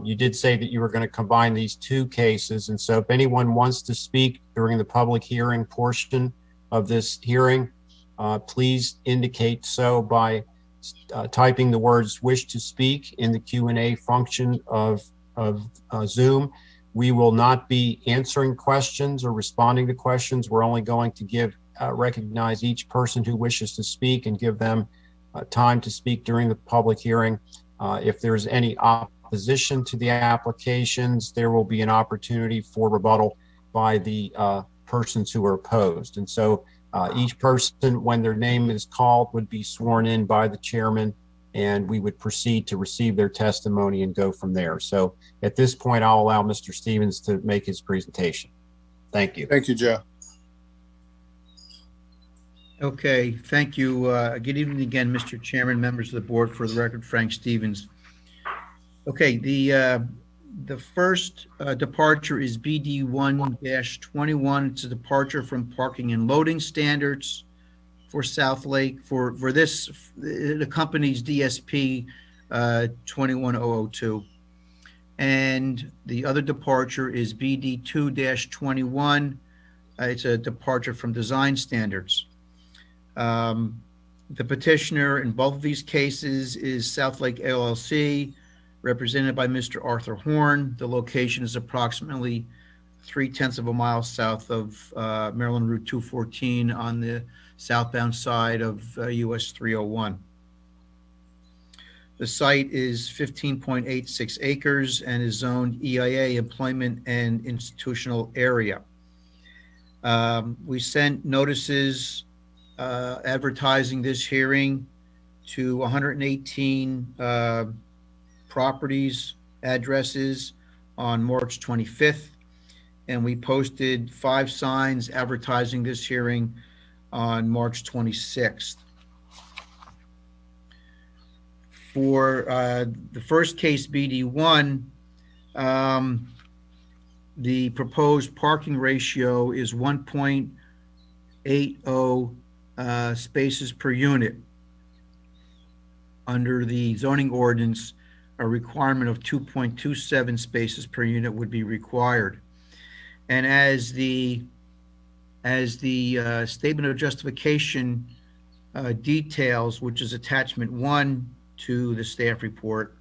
Speaker 1: You did say that you were going to combine these two cases. And so if anyone wants to speak during the public hearing portion of this hearing, please indicate so by typing the words "wish to speak" in the Q&A function of Zoom. We will not be answering questions or responding to questions. We're only going to recognize each person who wishes to speak and give them time to speak during the public hearing. If there's any opposition to the applications, there will be an opportunity for rebuttal by the persons who are opposed. And so Each person, when their name is called, would be sworn in by the chairman, and we would proceed to receive their testimony and go from there. So at this point, I'll allow Mr. Stevens to make his presentation. Thank you.
Speaker 2: Thank you, Joe.
Speaker 3: Okay, thank you. Good evening again, Mr. Chairman, members of the board. For the record, Frank Stevens. Okay, the first departure is BD 1-21. It's a departure from parking and loading standards for South Lake. For this, it accompanies DSP 21002. And the other departure is BD 2-21. It's a departure from design standards. The petitioner in both of these cases is South Lake LLC, represented by Mr. Arthur Horn. The location is approximately 0.3 of a mile south of Maryland Route 214 on the southbound side of US 301. The site is 15.86 acres and is zoned EIA, Employment and Institutional Area. We sent notices advertising this hearing to 118 properties, addresses on March 25th, and we posted 5 signs advertising this hearing on March 26th. For the first case, BD1, the proposed parking ratio is 1.80 spaces per unit. Under the zoning ordinance, a requirement of 2.27 spaces per unit would be required. And as the statement of justification details, which is attachment 1 to the staff report,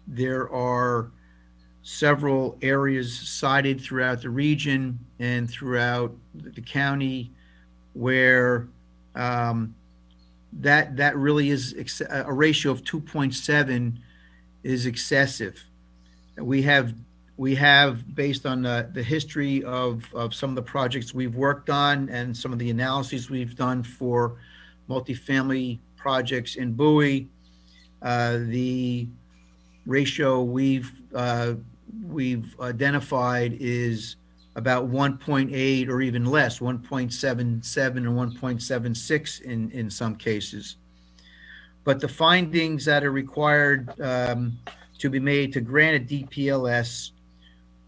Speaker 3: there are several areas cited throughout the region and throughout the county where that really is a ratio of 2.7 is excessive. We have, based on the history of some of the projects we've worked on and some of the analyses we've done for multifamily projects in Bowie, the ratio we've identified is about 1.8 or even less, 1.77 or 1.76 in some cases. But the findings that are required to be made to grant a DPLS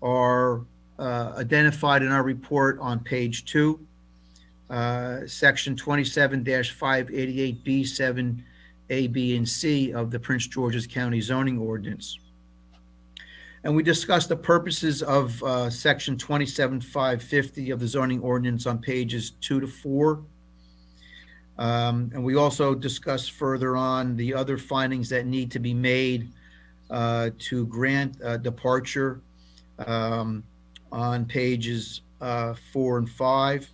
Speaker 3: are identified in our report on page 2, section 27-588B, 7A, B, and C of the Prince George's County zoning ordinance. And we discussed the purposes of section 27-550 of the zoning ordinance on pages 2 to 4. And we also discussed further on the other findings that need to be made to grant departure on pages 4 and 5.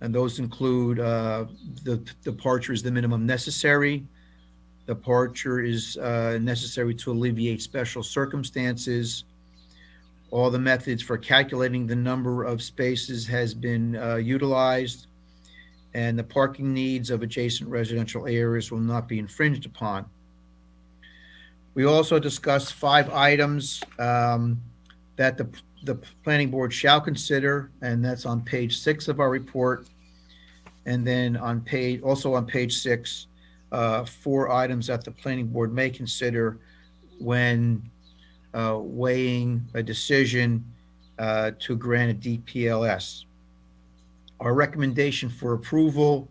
Speaker 3: And those include the departure is the minimum necessary. Departure is necessary to alleviate special circumstances. All the methods for calculating the number of spaces has been utilized, and the parking needs of adjacent residential areas will not be infringed upon. We also discussed 5 items that the planning board shall consider, and that's on page 6 of our report. And then on page 6, 4 items that the planning board may consider when weighing a decision to grant a DPLS. Our recommendation for approval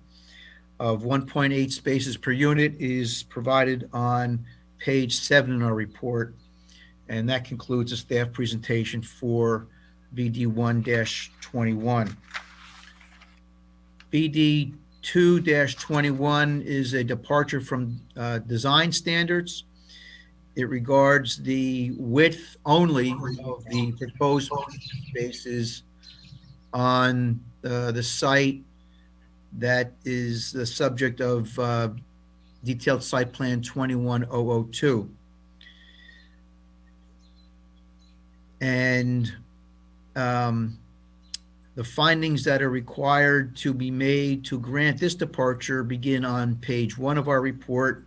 Speaker 3: of 1.8 spaces per unit is provided on page 7 in our report. And that concludes the staff presentation for BD 1-21. BD 2-21 is a departure from design standards. It regards the width only of the proposed spaces on the site that is the subject of detailed site plan 21002. And The findings that are required to be made to grant this departure begin on page 1 of our report,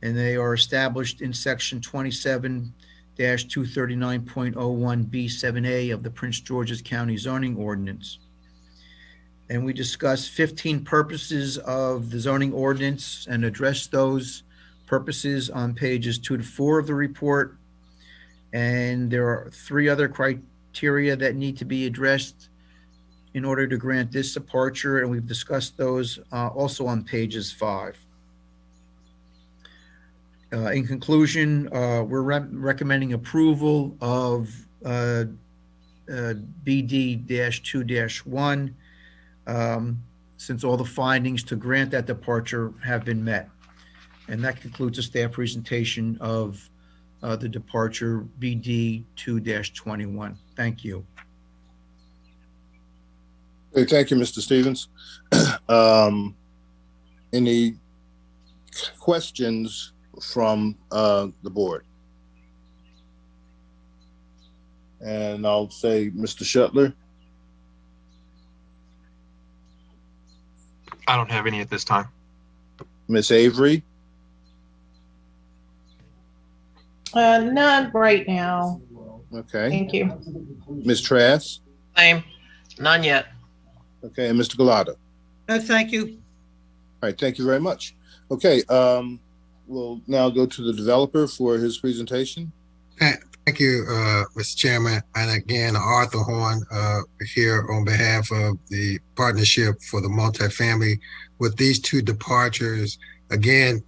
Speaker 3: and they are established in section 27-239.01B7A of the Prince George's County zoning ordinance. And we discussed 15 purposes of the zoning ordinance and addressed those purposes on pages 2 to 4 of the report. And there are 3 other criteria that need to be addressed in order to grant this departure, and we've discussed those also on pages 5. In conclusion, we're recommending approval of BD-2-1 since all the findings to grant that departure have been met. And that concludes the staff presentation of the departure BD-2-21. Thank you.
Speaker 2: Okay, thank you, Mr. Stevens. Any questions from the board? And I'll say Mr. Shetler.
Speaker 13: I don't have any at this time.
Speaker 2: Miss Avery.
Speaker 14: None right now.
Speaker 2: Okay.
Speaker 14: Thank you.
Speaker 2: Miss Trask.
Speaker 9: Same. None yet.
Speaker 2: Okay, and Mr. Gallardo.
Speaker 15: No, thank you.
Speaker 2: All right, thank you very much. Okay, we'll now go to the developer for his presentation.
Speaker 5: Thank you, Mr. Chairman. And again, Arthur Horn here on behalf of the Partnership for the Multifamily. With these 2 departures, again,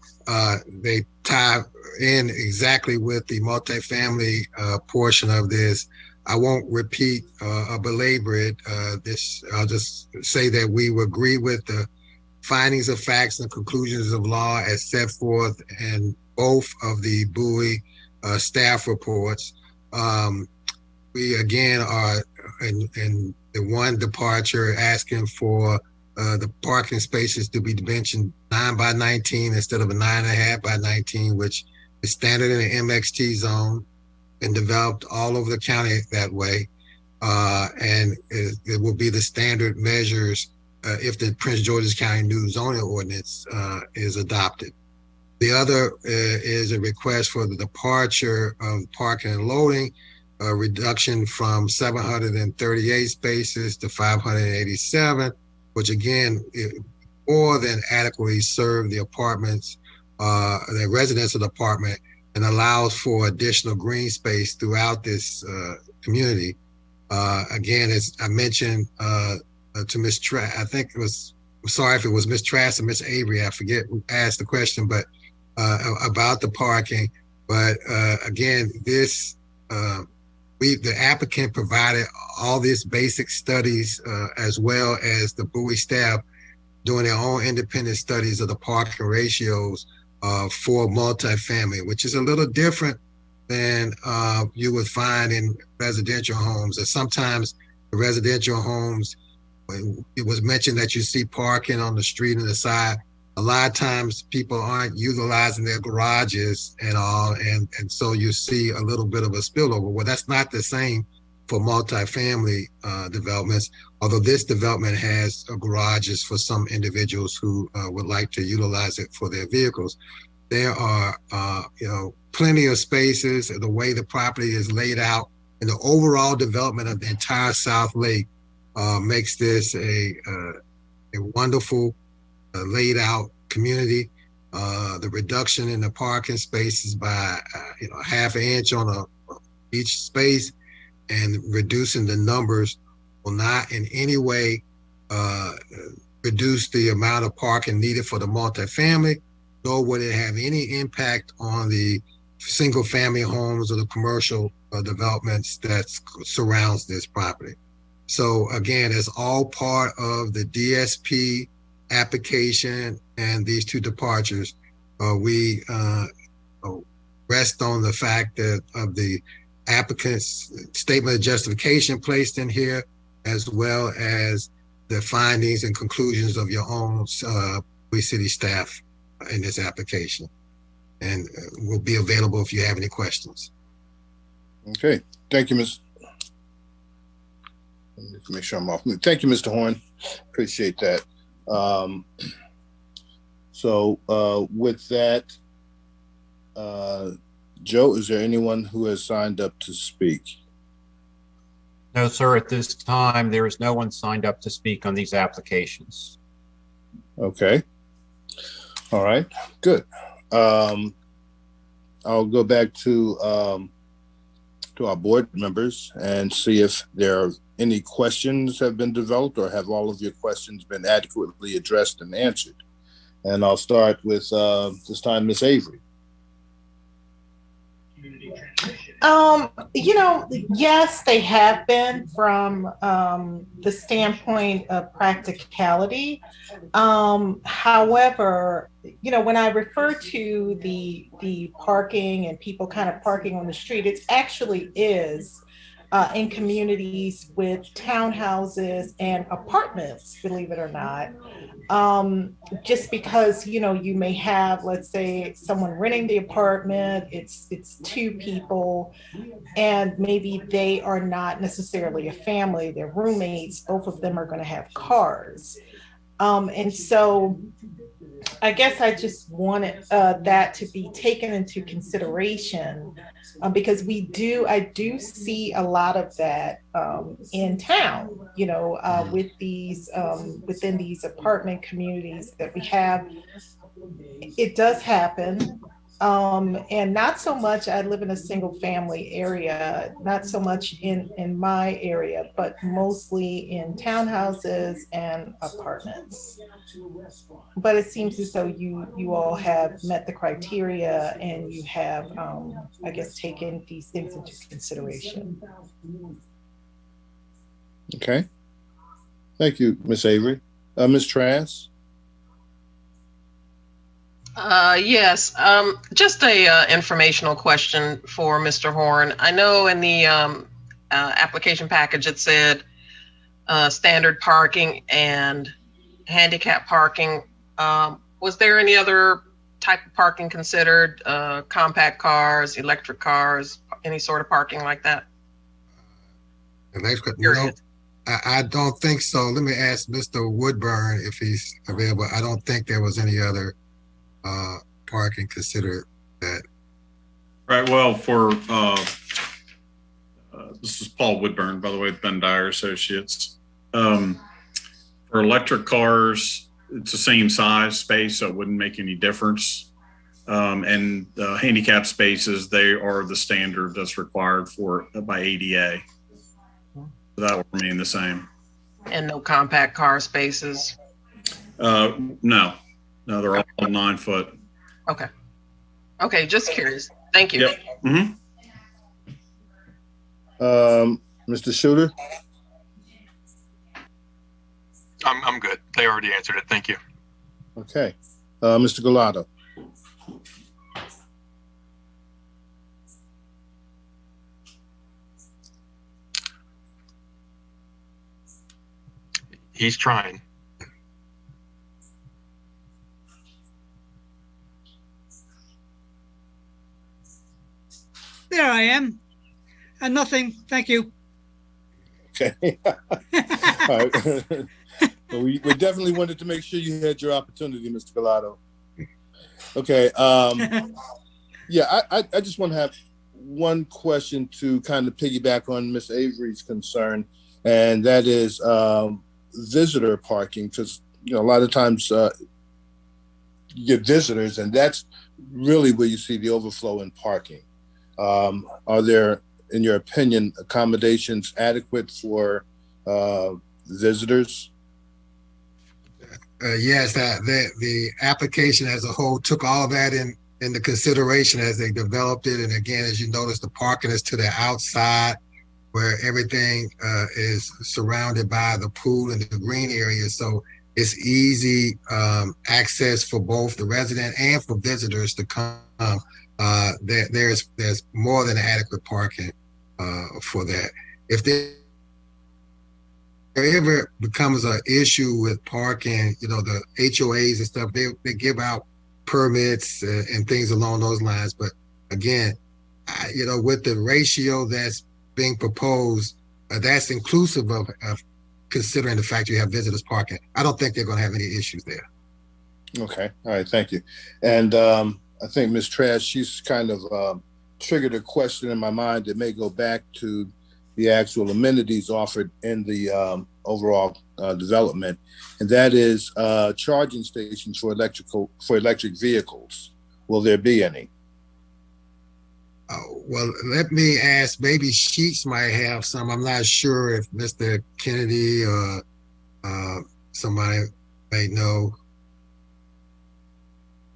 Speaker 5: they tie in exactly with the multifamily portion of this. I won't repeat or belabor it. I'll just say that we will agree with the findings of facts and conclusions of law as set forth in both of the Bowie staff reports. We again are in the 1 departure asking for the parking spaces to be dimensioned 9 by 19 instead of a 9.5 by 19, which is standard in the MXT zone and developed all over the county that way. And it will be the standard measures if the Prince George's County new zoning ordinance is adopted. The other is a request for the departure of parking and loading, a reduction from 738 spaces to 587, which again, more than adequately serve the apartments, the residents of the apartment, and allows for additional green space throughout this community. Again, as I mentioned to Ms. Trask, I think it was, I'm sorry if it was Ms. Trask or Ms. Avery, I forget who asked the question, but about the parking. But again, this, the applicant provided all these basic studies as well as the Bowie staff doing their own independent studies of the parking ratios for multifamily, which is a little different than you would find in residential homes. And sometimes the residential homes, it was mentioned that you see parking on the street and the side. A lot of times people aren't utilizing their garages and all, and so you see a little bit of a spillover. Well, that's not the same for multifamily developments, although this development has garages for some individuals who would like to utilize it for their vehicles. There are, plenty of spaces. The way the property is laid out and the overall development of the entire South Lake makes this a wonderful laid out community. The reduction in the parking spaces by half an inch on each space and reducing the numbers will not in any way reduce the amount of parking needed for the multifamily, nor would it have any impact on the single family homes or the commercial developments that surrounds this property. So again, it's all part of the DSP application and these 2 departures. We rest on the fact that of the applicant's statement of justification placed in here, as well as the findings and conclusions of your own Bowie City staff in this application. And will be available if you have any questions.
Speaker 2: Okay, thank you, Ms. Make sure I'm off mute. Thank you, Mr. Horn. Appreciate that. With that, Joe, is there anyone who has signed up to speak?
Speaker 1: No, sir. At this time, there is no one signed up to speak on these applications.
Speaker 2: Okay. All right. Good. I'll go back to our board members and see if there are any questions have been developed, or have all of your questions been adequately addressed and answered. And I'll start with this time, Ms. Avery.
Speaker 14: Yes, they have been from the standpoint of practicality. However, when I refer to the parking and people kind of parking on the street, it actually is in communities with townhouses and apartments, believe it or not. Just because, you may have, let's say, someone renting the apartment, it's two people, and maybe they are not necessarily a family, they're roommates, both of them are going to have cars. And so I guess I just wanted that to be taken into consideration, because I do see a lot of that in town, with these within these apartment communities that we have. It does happen. And not so much, I live in a single family area, not so much in my area, but mostly in townhouses and apartments. But it seems as though you all have met the criteria, and you have, I guess, taken these things into consideration.
Speaker 2: Okay. Thank you, Ms. Avery. Ms. Trask?
Speaker 9: Yes, just a informational question for Mr. Horn. I know in the application package it said standard parking and handicap parking. Was there any other type of parking considered? Compact cars, electric cars, any sort of parking like that?
Speaker 5: No, I don't think so. Let me ask Mr. Woodburn if he's available. I don't think there was any other parking considered that.
Speaker 16: Right. Well, for this is Paul Woodburn, by the way, Ben Dyer Associates. For electric cars, it's the same size space, so it wouldn't make any difference. And handicap spaces, they are the standard that's required by ADA. So that will remain the same.
Speaker 9: And no compact car spaces?
Speaker 16: No, they're all 9 foot.
Speaker 9: Okay, just curious. Thank you.
Speaker 16: Yep. Mm-hmm.
Speaker 2: Mr. Shooter?
Speaker 13: I'm good. They already answered it. Thank you.
Speaker 2: Okay. Mr. Galato?
Speaker 13: He's trying.
Speaker 15: There I am. And nothing. Thank you.
Speaker 2: Okay. All right. Well, we definitely wanted to make sure you had your opportunity, Mr. Galato. Okay. Yeah, I just want to have one question to kind of piggyback on Ms. Avery's concern, and that is visitor parking, because a lot of times you get visitors, and that's really where you see the overflow in parking. Are there, in your opinion, accommodations adequate for visitors?
Speaker 5: Yes, the application as a whole took all that into consideration as they developed it. And again, as you notice, the parking is to the outside, where everything is surrounded by the pool and the green area. So it's easy access for both the resident and for visitors to come. There's more than adequate parking for that. If there ever becomes an issue with parking, the HOAs and stuff, they give out permits and things along those lines. But again, with the ratio that's being proposed, that's inclusive of considering the fact you have visitors parking. I don't think they're going to have any issues there.
Speaker 2: Okay. All right. Thank you. And I think Ms. Trash, she's kind of triggered a question in my mind that may go back to the actual amenities offered in the overall development, and that is charging stations for electric vehicles. Will there be any?
Speaker 5: Well, let me ask. Maybe Sheets might have some. I'm not sure if Mr. Kennedy or somebody may know.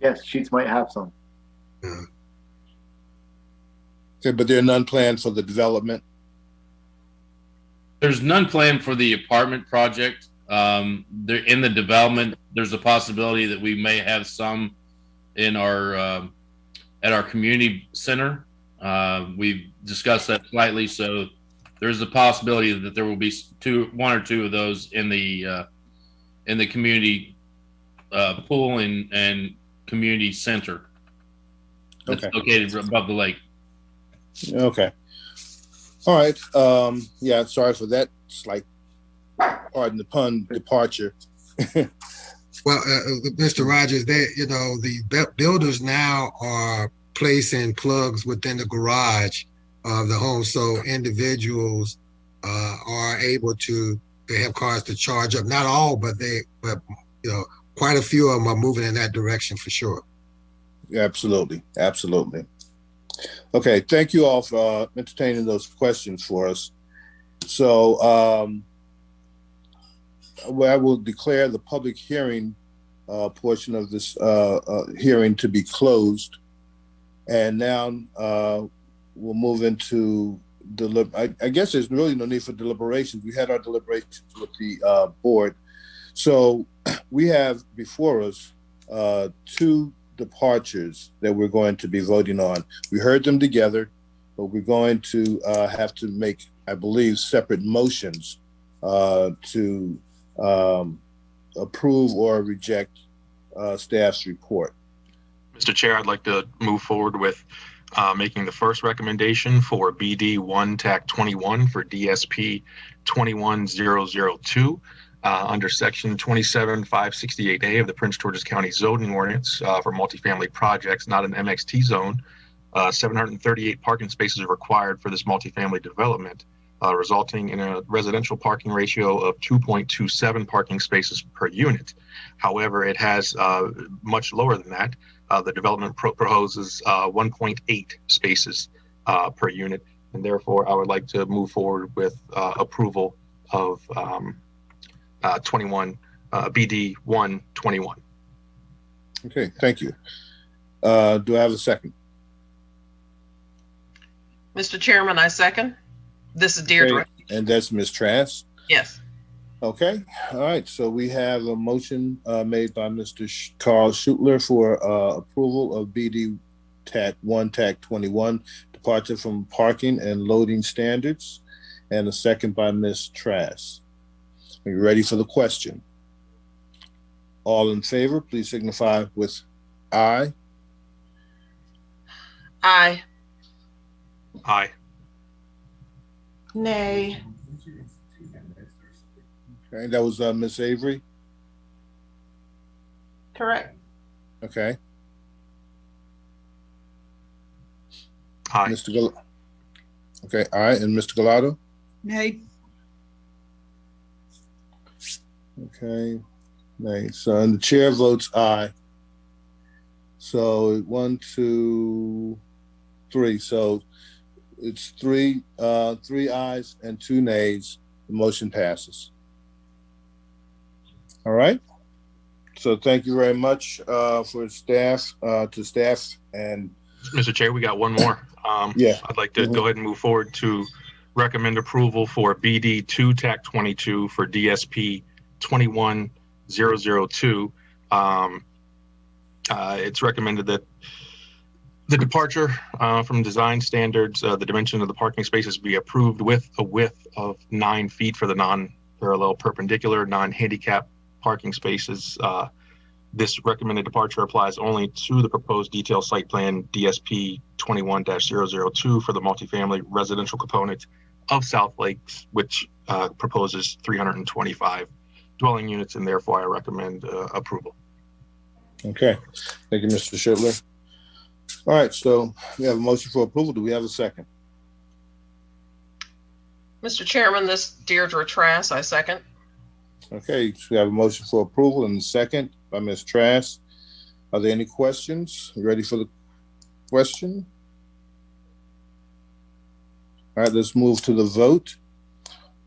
Speaker 7: Yes, Sheets might have some.
Speaker 2: Okay, but there are none planned for the development?
Speaker 11: There's none planned for the apartment project. They're in the development. There's a possibility that we may have some in our at our community center. We've discussed that slightly, so there's a possibility that there will be one or two of those in the community pool and community center that's located above the lake.
Speaker 2: Okay. All right. Yeah, sorry for that slight, pardon the pun, departure.
Speaker 5: Well, Mr. Rogers, the builders now are placing plugs within the garage of the home, so individuals are able to. They have cars to charge up. Not all, but quite a few of them are moving in that direction for sure.
Speaker 2: Yeah, absolutely. Okay, thank you all for entertaining those questions for us. So I will declare the public hearing portion of this hearing to be closed. And now we'll move into I guess there's really no need for deliberations. We had our deliberations with the board. So we have before us two departures that we're going to be voting on. We heard them together, but we're going to have to make, I believe, separate motions to approve or reject staff's report.
Speaker 13: Mr. Chair, I'd like to move forward with making the first recommendation for BD 1 TAC 21 for DSP 21002 under section 27568A of the Prince George's County zoning ordinance for multifamily projects, not an MXT zone. 738 parking spaces are required for this multifamily development, resulting in a residential parking ratio of 2.27 parking spaces per unit. However, it has much lower than that. The development proposes 1.8 spaces per unit, and therefore I would like to move forward with approval of BD 121.
Speaker 2: Okay, thank you. Do I have a second?
Speaker 9: Mr. Chairman, I second. This is Deirdre.
Speaker 2: Okay, and that's Ms. Trask?
Speaker 9: Yes.
Speaker 2: Okay, all right. So we have a motion made by Mr. Carl Schutler for approval of BD TAC 1 TAC 21, departure from parking and loading standards, and a second by Ms. Trask. Are you ready for the question? All in favor, please signify with aye.
Speaker 9: Aye.
Speaker 13: Aye.
Speaker 14: Nay.
Speaker 2: Okay, that was Ms. Avery.
Speaker 14: Correct.
Speaker 2: Okay.
Speaker 13: Aye.
Speaker 2: Okay, aye, and Mr. Gallardo?
Speaker 15: Nay.
Speaker 2: Okay, nay. So, and the chair votes aye. So 1, 2, 3. So it's three ayes and 2 nays. The motion passes. All right. So thank you very much for staff, and
Speaker 13: Mr. Chair, we got one more.
Speaker 2: Yeah.
Speaker 13: I'd like to go ahead and move forward to recommend approval for BD 2 TAC 22 for DSP 21002. It's recommended that the departure from design standards, the dimension of the parking spaces be approved with a width of 9 feet for the non-parallel perpendicular non-handicap parking spaces. This recommended departure applies only to the proposed detail site plan DSP 21-002 for the multifamily residential component of South Lakes, which proposes 325 dwelling units, and therefore I recommend approval.
Speaker 2: Okay, thank you, Mr. Schindler. All right, so we have a motion for approval. Do we have a second?
Speaker 9: Mr. Chairman, this Deirdre Trass, I second.
Speaker 2: Okay, so we have a motion for approval and a second by Ms. Trask. Are there any questions? You ready for the question? All right, let's move to the vote.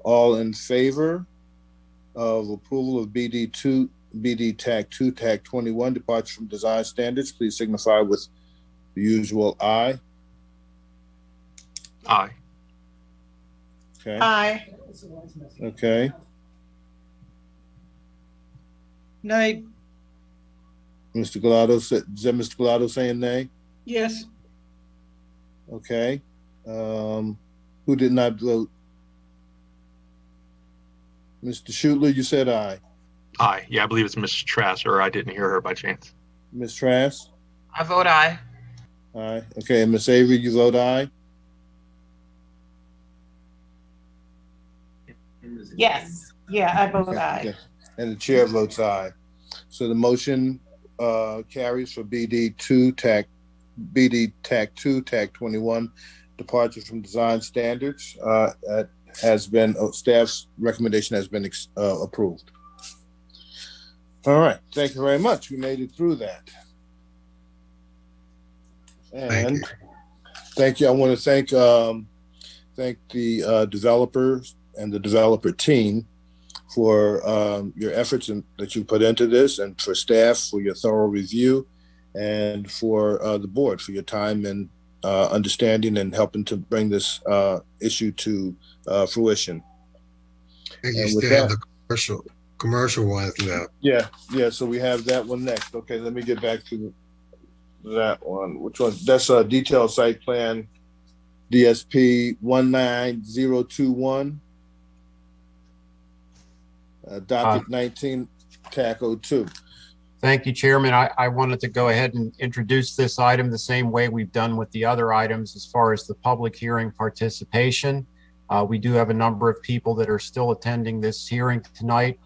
Speaker 2: All in favor of approval of BD TAC 2, TAC 21, departure from design standards, please signify with the usual aye.
Speaker 13: Aye.
Speaker 2: Okay.
Speaker 14: Aye.
Speaker 2: Okay.
Speaker 15: Nay.
Speaker 2: Mr. Gallardo, is that Mr. Gallardo saying nay?
Speaker 15: Yes.
Speaker 2: Okay. Who did not vote? Mr. Schutler, you said aye.
Speaker 13: Aye. Yeah, I believe it's Mrs. Trask, or I didn't hear her by chance.
Speaker 2: Ms. Trask?
Speaker 9: I vote aye.
Speaker 2: Aye. Okay, and Ms. Avery, you vote aye?
Speaker 14: Yes. Yeah, I vote
Speaker 2: Okay.
Speaker 14: aye.
Speaker 2: Okay. And the chair votes aye. So the motion carries for BD TAC 2, TAC 21, departure from design standards. Has been, staff's recommendation has been approved. All right, thank you very much. We made it through that. And thank you. I want to thank the developers and the developer team for your efforts that you put into this, and for staff for your thorough review, and for the board for your time and understanding and helping to bring this issue to fruition.
Speaker 5: And you
Speaker 2: And
Speaker 5: still
Speaker 2: with
Speaker 5: have
Speaker 2: that-
Speaker 5: the commercial ones left.
Speaker 2: Yeah, so we have that one next. Okay, let me get back to that one. Which one? That's a detailed site plan, DSP 19021. Docket 19, TAC 02.
Speaker 1: Thank you, Chairman. I wanted to go ahead and introduce this item the same way we've done with the other items as far as the public hearing participation. We do have a number of people that are still attending this hearing tonight.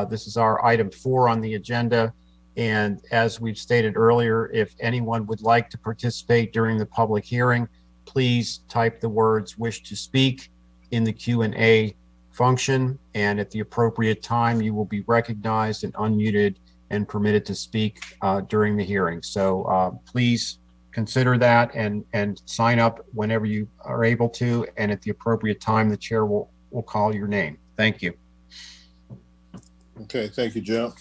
Speaker 1: This is our item 4 on the agenda. And as we've stated earlier, if anyone would like to participate during the public hearing, please type the words "wish to speak" in the Q&A function. And at the appropriate time, you will be recognized and unmuted and permitted to speak during the hearing. So please consider that and sign up whenever you are able to. And at the appropriate time, the chair will call your name. Thank you.
Speaker 2: Okay, thank you, Joe.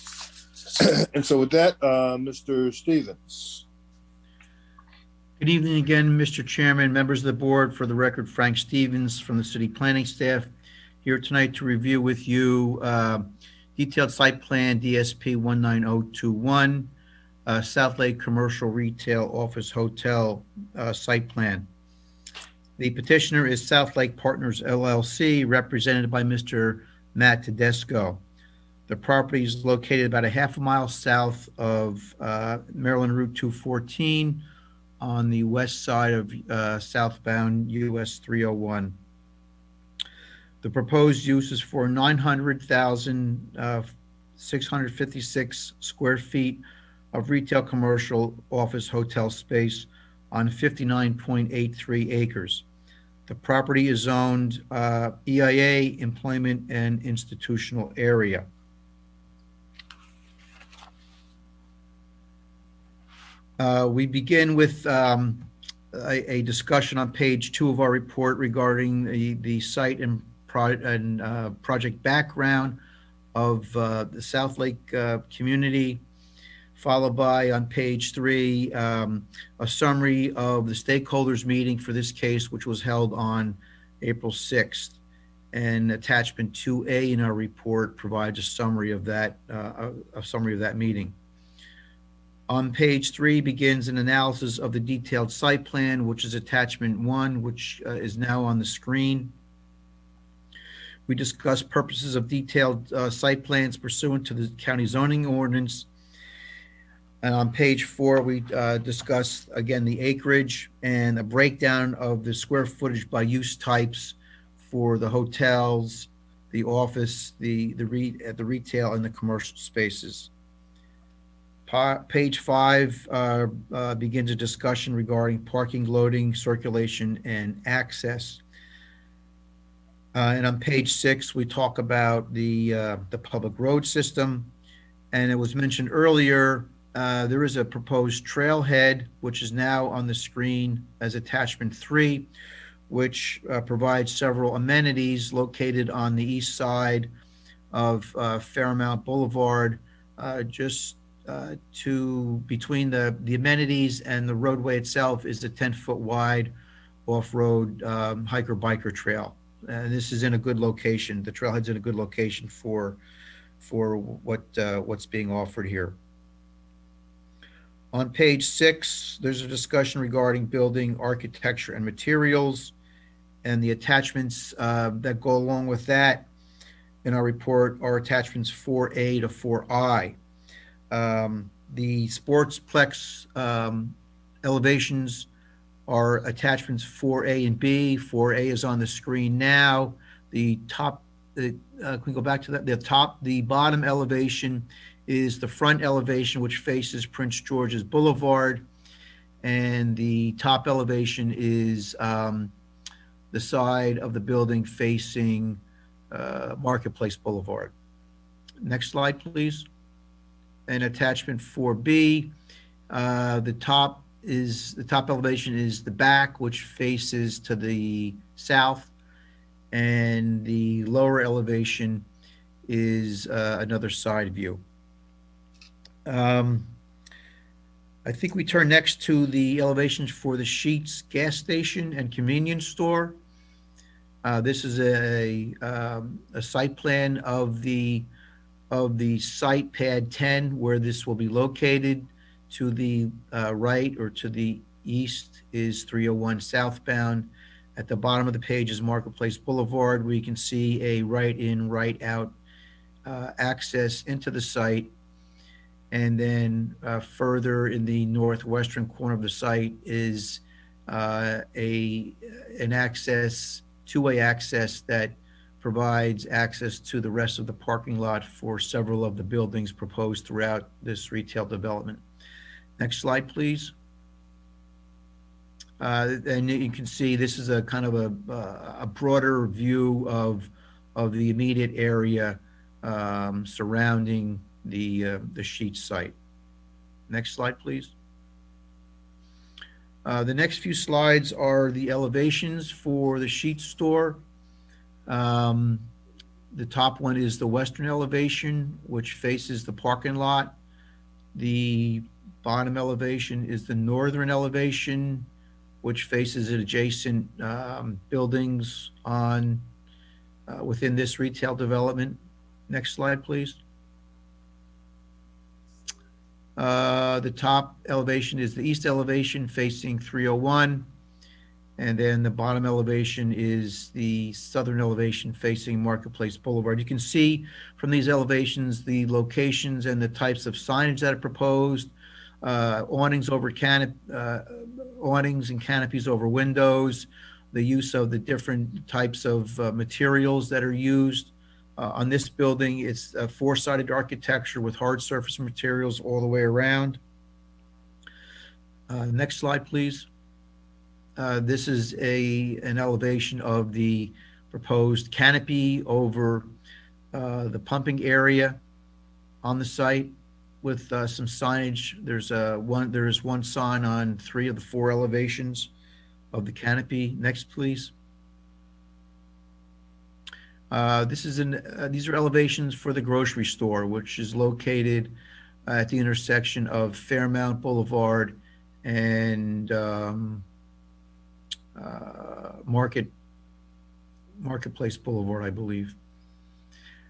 Speaker 2: And so with that, Mr. Stevens.
Speaker 3: Good evening again, Mr. Chairman, members of the board. For the record, Frank Stevens from the city planning staff, here tonight to review with you detailed site plan DSP 19021, South Lake Commercial Retail Office Hotel site plan. The petitioner is South Lake Partners LLC, represented by Mr. Matt Tedesco. The property is located about a half a mile south of Maryland Route 214 on the west side of southbound US 301. The proposed use is for 900,656 square feet of retail, commercial, office, hotel space on 59.83 acres. The property is zoned EIA, employment and institutional area. We begin with a discussion on page 2 of our report regarding the site and project background of the South Lake community, followed by, on page 3, a summary of the stakeholders meeting for this case, which was held on April 6th. And attachment 2A in our report provides a summary of that meeting. On page 3 begins an analysis of the detailed site plan, which is attachment 1, which is now on the screen. We discuss purposes of detailed site plans pursuant to the county zoning ordinance. And on page 4, we discuss, again, the acreage and a breakdown of the square footage by use types for the hotels, the office, the retail, and the commercial spaces. Page 5 begins a discussion regarding parking, loading, circulation, and access. And on page 6, we talk about the public road system. And it was mentioned earlier, there is a proposed trailhead, which is now on the screen as attachment 3, which provides several amenities located on the east side of Fairmount Boulevard, just between the amenities and the roadway itself is a 10-foot wide off-road hiker-biker trail. And this is in a good location. The trailhead's in a good location for what's being offered here. On page 6, there's a discussion regarding building architecture and materials, and the attachments that go along with that in our report are attachments 4A to 4I. The sportsplex elevations are attachments 4A and B. 4A is on the screen now. The top, can we go back to that? The bottom elevation is the front elevation, which faces Prince George's Boulevard, and the top elevation is the side of the building facing Marketplace Boulevard. Next slide, please. And attachment 4B, the top elevation is the back, which faces to the south, and the lower elevation is another side view. I think we turn next to the elevations for the Sheetz gas station and convenience store. This is a site plan of the site pad 10 where this will be located. To the right or to the east is 301 southbound. At the bottom of the page is Marketplace Boulevard, where you can see a right in, right out access into the site. And then further in the northwestern corner of the site is an access, two-way access that provides access to the rest of the parking lot for several of the buildings proposed throughout this retail development. Next slide, please. And you can see this is a kind of a broader view of the immediate area surrounding the Sheetz site. Next slide, please. The next few slides are the elevations for the Sheetz store. The top one is the western elevation, which faces the parking lot. The bottom elevation is the northern elevation, which faces adjacent buildings on within this retail development. Next slide, please. The top elevation is the east elevation facing 301, and then the bottom elevation is the southern elevation facing Marketplace Boulevard. You can see from these elevations the locations and the types of signage that are proposed. Awnings and canopies over windows, the use of the different types of materials that are used. On this building, it's a four-sided architecture with hard surface materials all the way around. Next slide, please. This is an elevation of the proposed canopy over the pumping area on the site with some signage. There is one sign on 3 of the 4 elevations of the canopy. Next, please. These are elevations for the grocery store, which is located at the intersection of Fairmount Boulevard and Marketplace Boulevard, I believe.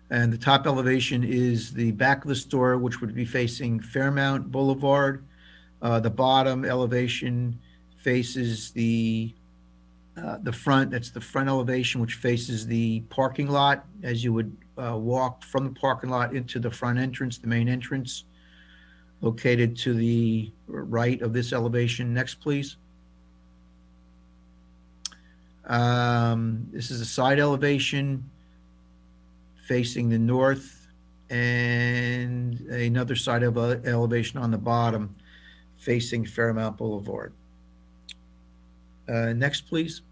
Speaker 3: And the top elevation is the back of the store, which would be facing Fairmount Boulevard. The bottom elevation faces the front. That's the front elevation, which faces the parking lot as you would walk from the parking lot into the front entrance, the main entrance, located to the right of this elevation. Next, please. This is a side elevation facing the north and another side of elevation on the bottom facing Fairmount Boulevard. Next, please.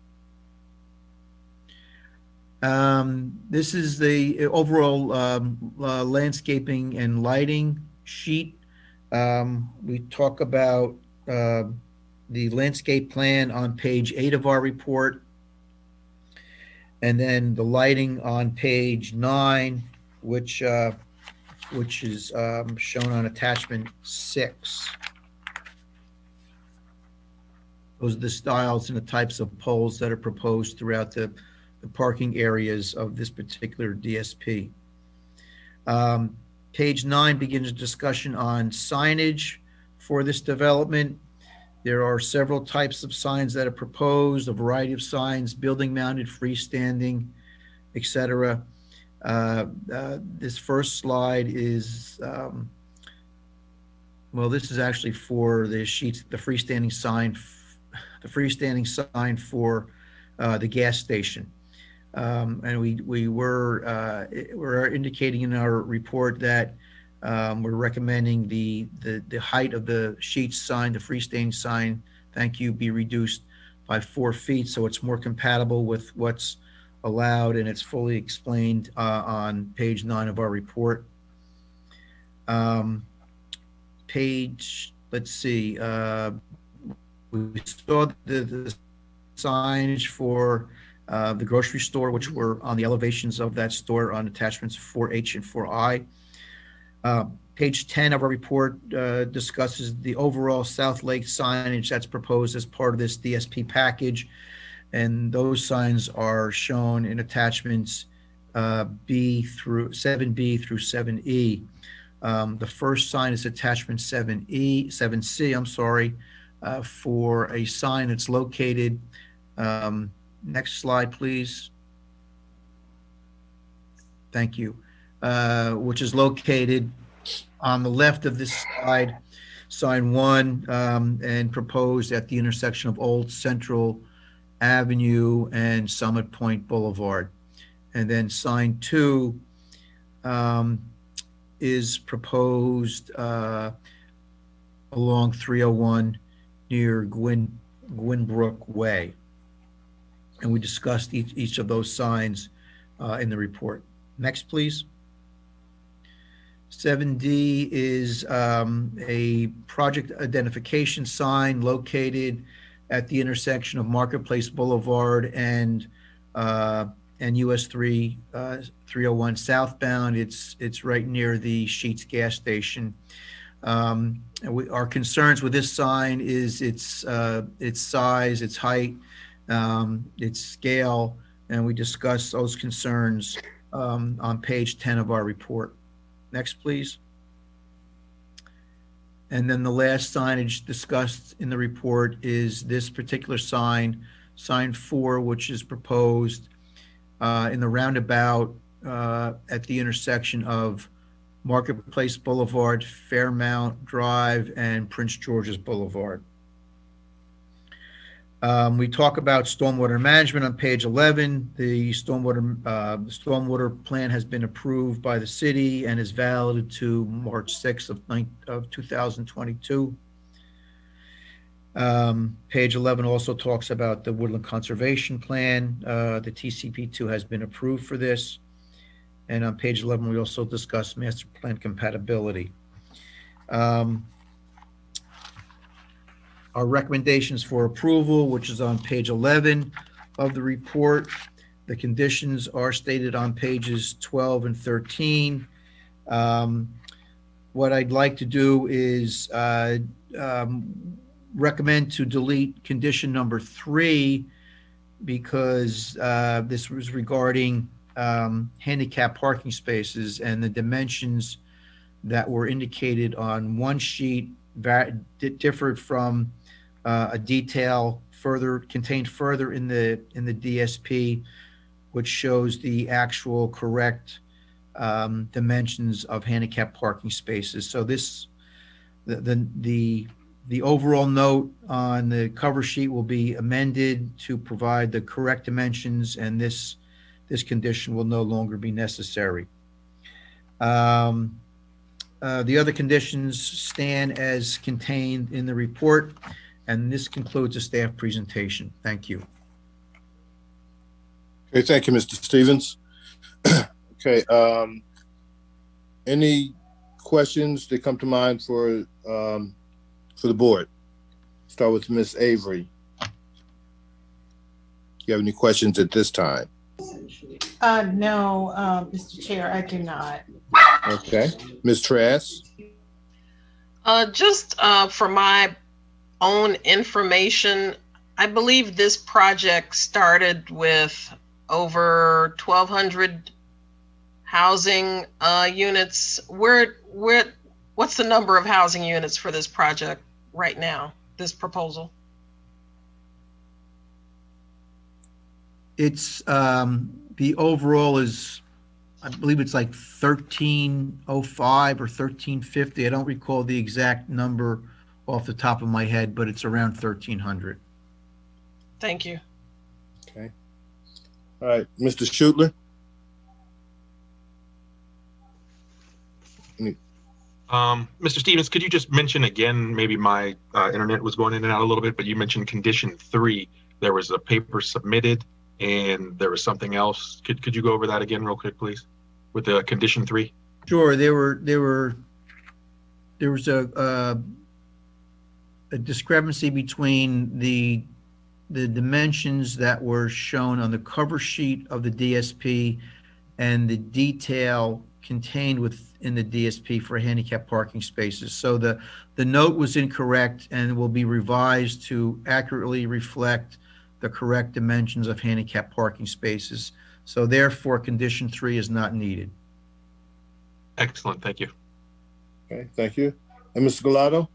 Speaker 3: This is the overall landscaping and lighting sheet. We talk about the landscape plan on page 8 of our report, and then the lighting on page 9, which is shown on attachment 6. Those are the styles and the types of poles that are proposed throughout the parking areas of this particular DSP. Page 9 begins a discussion on signage for this development. There are several types of signs that are proposed, a variety of signs, building mounted, freestanding, etc. This first slide is, well, this is actually for the sheets, the freestanding sign for the gas station. And we're indicating in our report that we're recommending the height of the sheet sign, the freestanding sign, thank you, be reduced by 4 feet, so it's more compatible with what's allowed, and it's fully explained on page 9 of our report. Let's see, we saw the signage for the grocery store, which were on the elevations of that store on attachments 4H and 4I. Page 10 of our report discusses the overall South Lake signage that's proposed as part of this DSP package. And those signs are shown in attachments 7B through 7E. The first sign is attachment 7C, I'm sorry, for a sign that's located, next slide, please. Thank you. Which is located on the left of this slide, sign 1, and proposed at the intersection of Old Central Avenue and Summit Point Boulevard. And then sign 2 is proposed along 301 near Gwynbrook Way. And we discussed each of those signs in the report. Next, please. 7D is a project identification sign located at the intersection of Marketplace Boulevard and US 301 southbound. It's right near the Sheetz gas station. Our concerns with this sign is its size, its height, its scale, and we discuss those concerns on page 10 of our report. Next, please. And then the last signage discussed in the report is this particular sign, sign 4, which is proposed in the roundabout at the intersection of Marketplace Boulevard, Fairmount Drive, and Prince George's Boulevard. We talk about stormwater management on page 11. The stormwater plan has been approved by the city and is valid to March 6th of 2022. Page 11 also talks about the Woodland Conservation Plan. The TCP2 has been approved for this. And on page 11, we also discuss master plan compatibility. Our recommendations for approval, which is on page 11 of the report. The conditions are stated on pages 12 and 13. What I'd like to do is recommend to delete condition number 3 because this was regarding handicap parking spaces, and the dimensions that were indicated on one sheet differed from a detail contained further in the DSP, which shows the actual correct dimensions of handicap parking spaces. So the The overall note on the cover sheet will be amended to provide the correct dimensions, and this condition will no longer be necessary. The other conditions stand as contained in the report, and this concludes the staff presentation. Thank you.
Speaker 2: Okay, thank you, Mr. Stevens. Okay, any questions that come to mind for the board? Start with Ms. Avery. Do you have any questions at this time?
Speaker 14: No, Mr. Chair, I do not.
Speaker 2: Okay, Ms. Trask.
Speaker 9: Just for my own information, I believe this project started with over 1,200 housing units. What's the number of housing units for this project right now, this proposal?
Speaker 3: It's the overall is, I believe it's like 1,305 or 1,350. I don't recall the exact number off the top of my head, but it's around 1,300.
Speaker 9: Thank you.
Speaker 2: Okay. All right, Mr. Schutler.
Speaker 13: Mr. Stevens, could you just mention again, maybe my internet was going in and out a little bit, but you mentioned condition 3. There was a paper submitted and there was something else. Could you go over that again real quick, please, with the condition 3?
Speaker 3: Sure. There was a discrepancy between the dimensions that were shown on the cover sheet of the DSP and the detail contained within the DSP for handicap parking spaces. So the note was incorrect and will be revised to accurately reflect the correct dimensions of handicap parking spaces. So therefore, condition 3 is not needed.
Speaker 13: Excellent. Thank you.
Speaker 2: Okay, thank you. And Mr. Gallardo?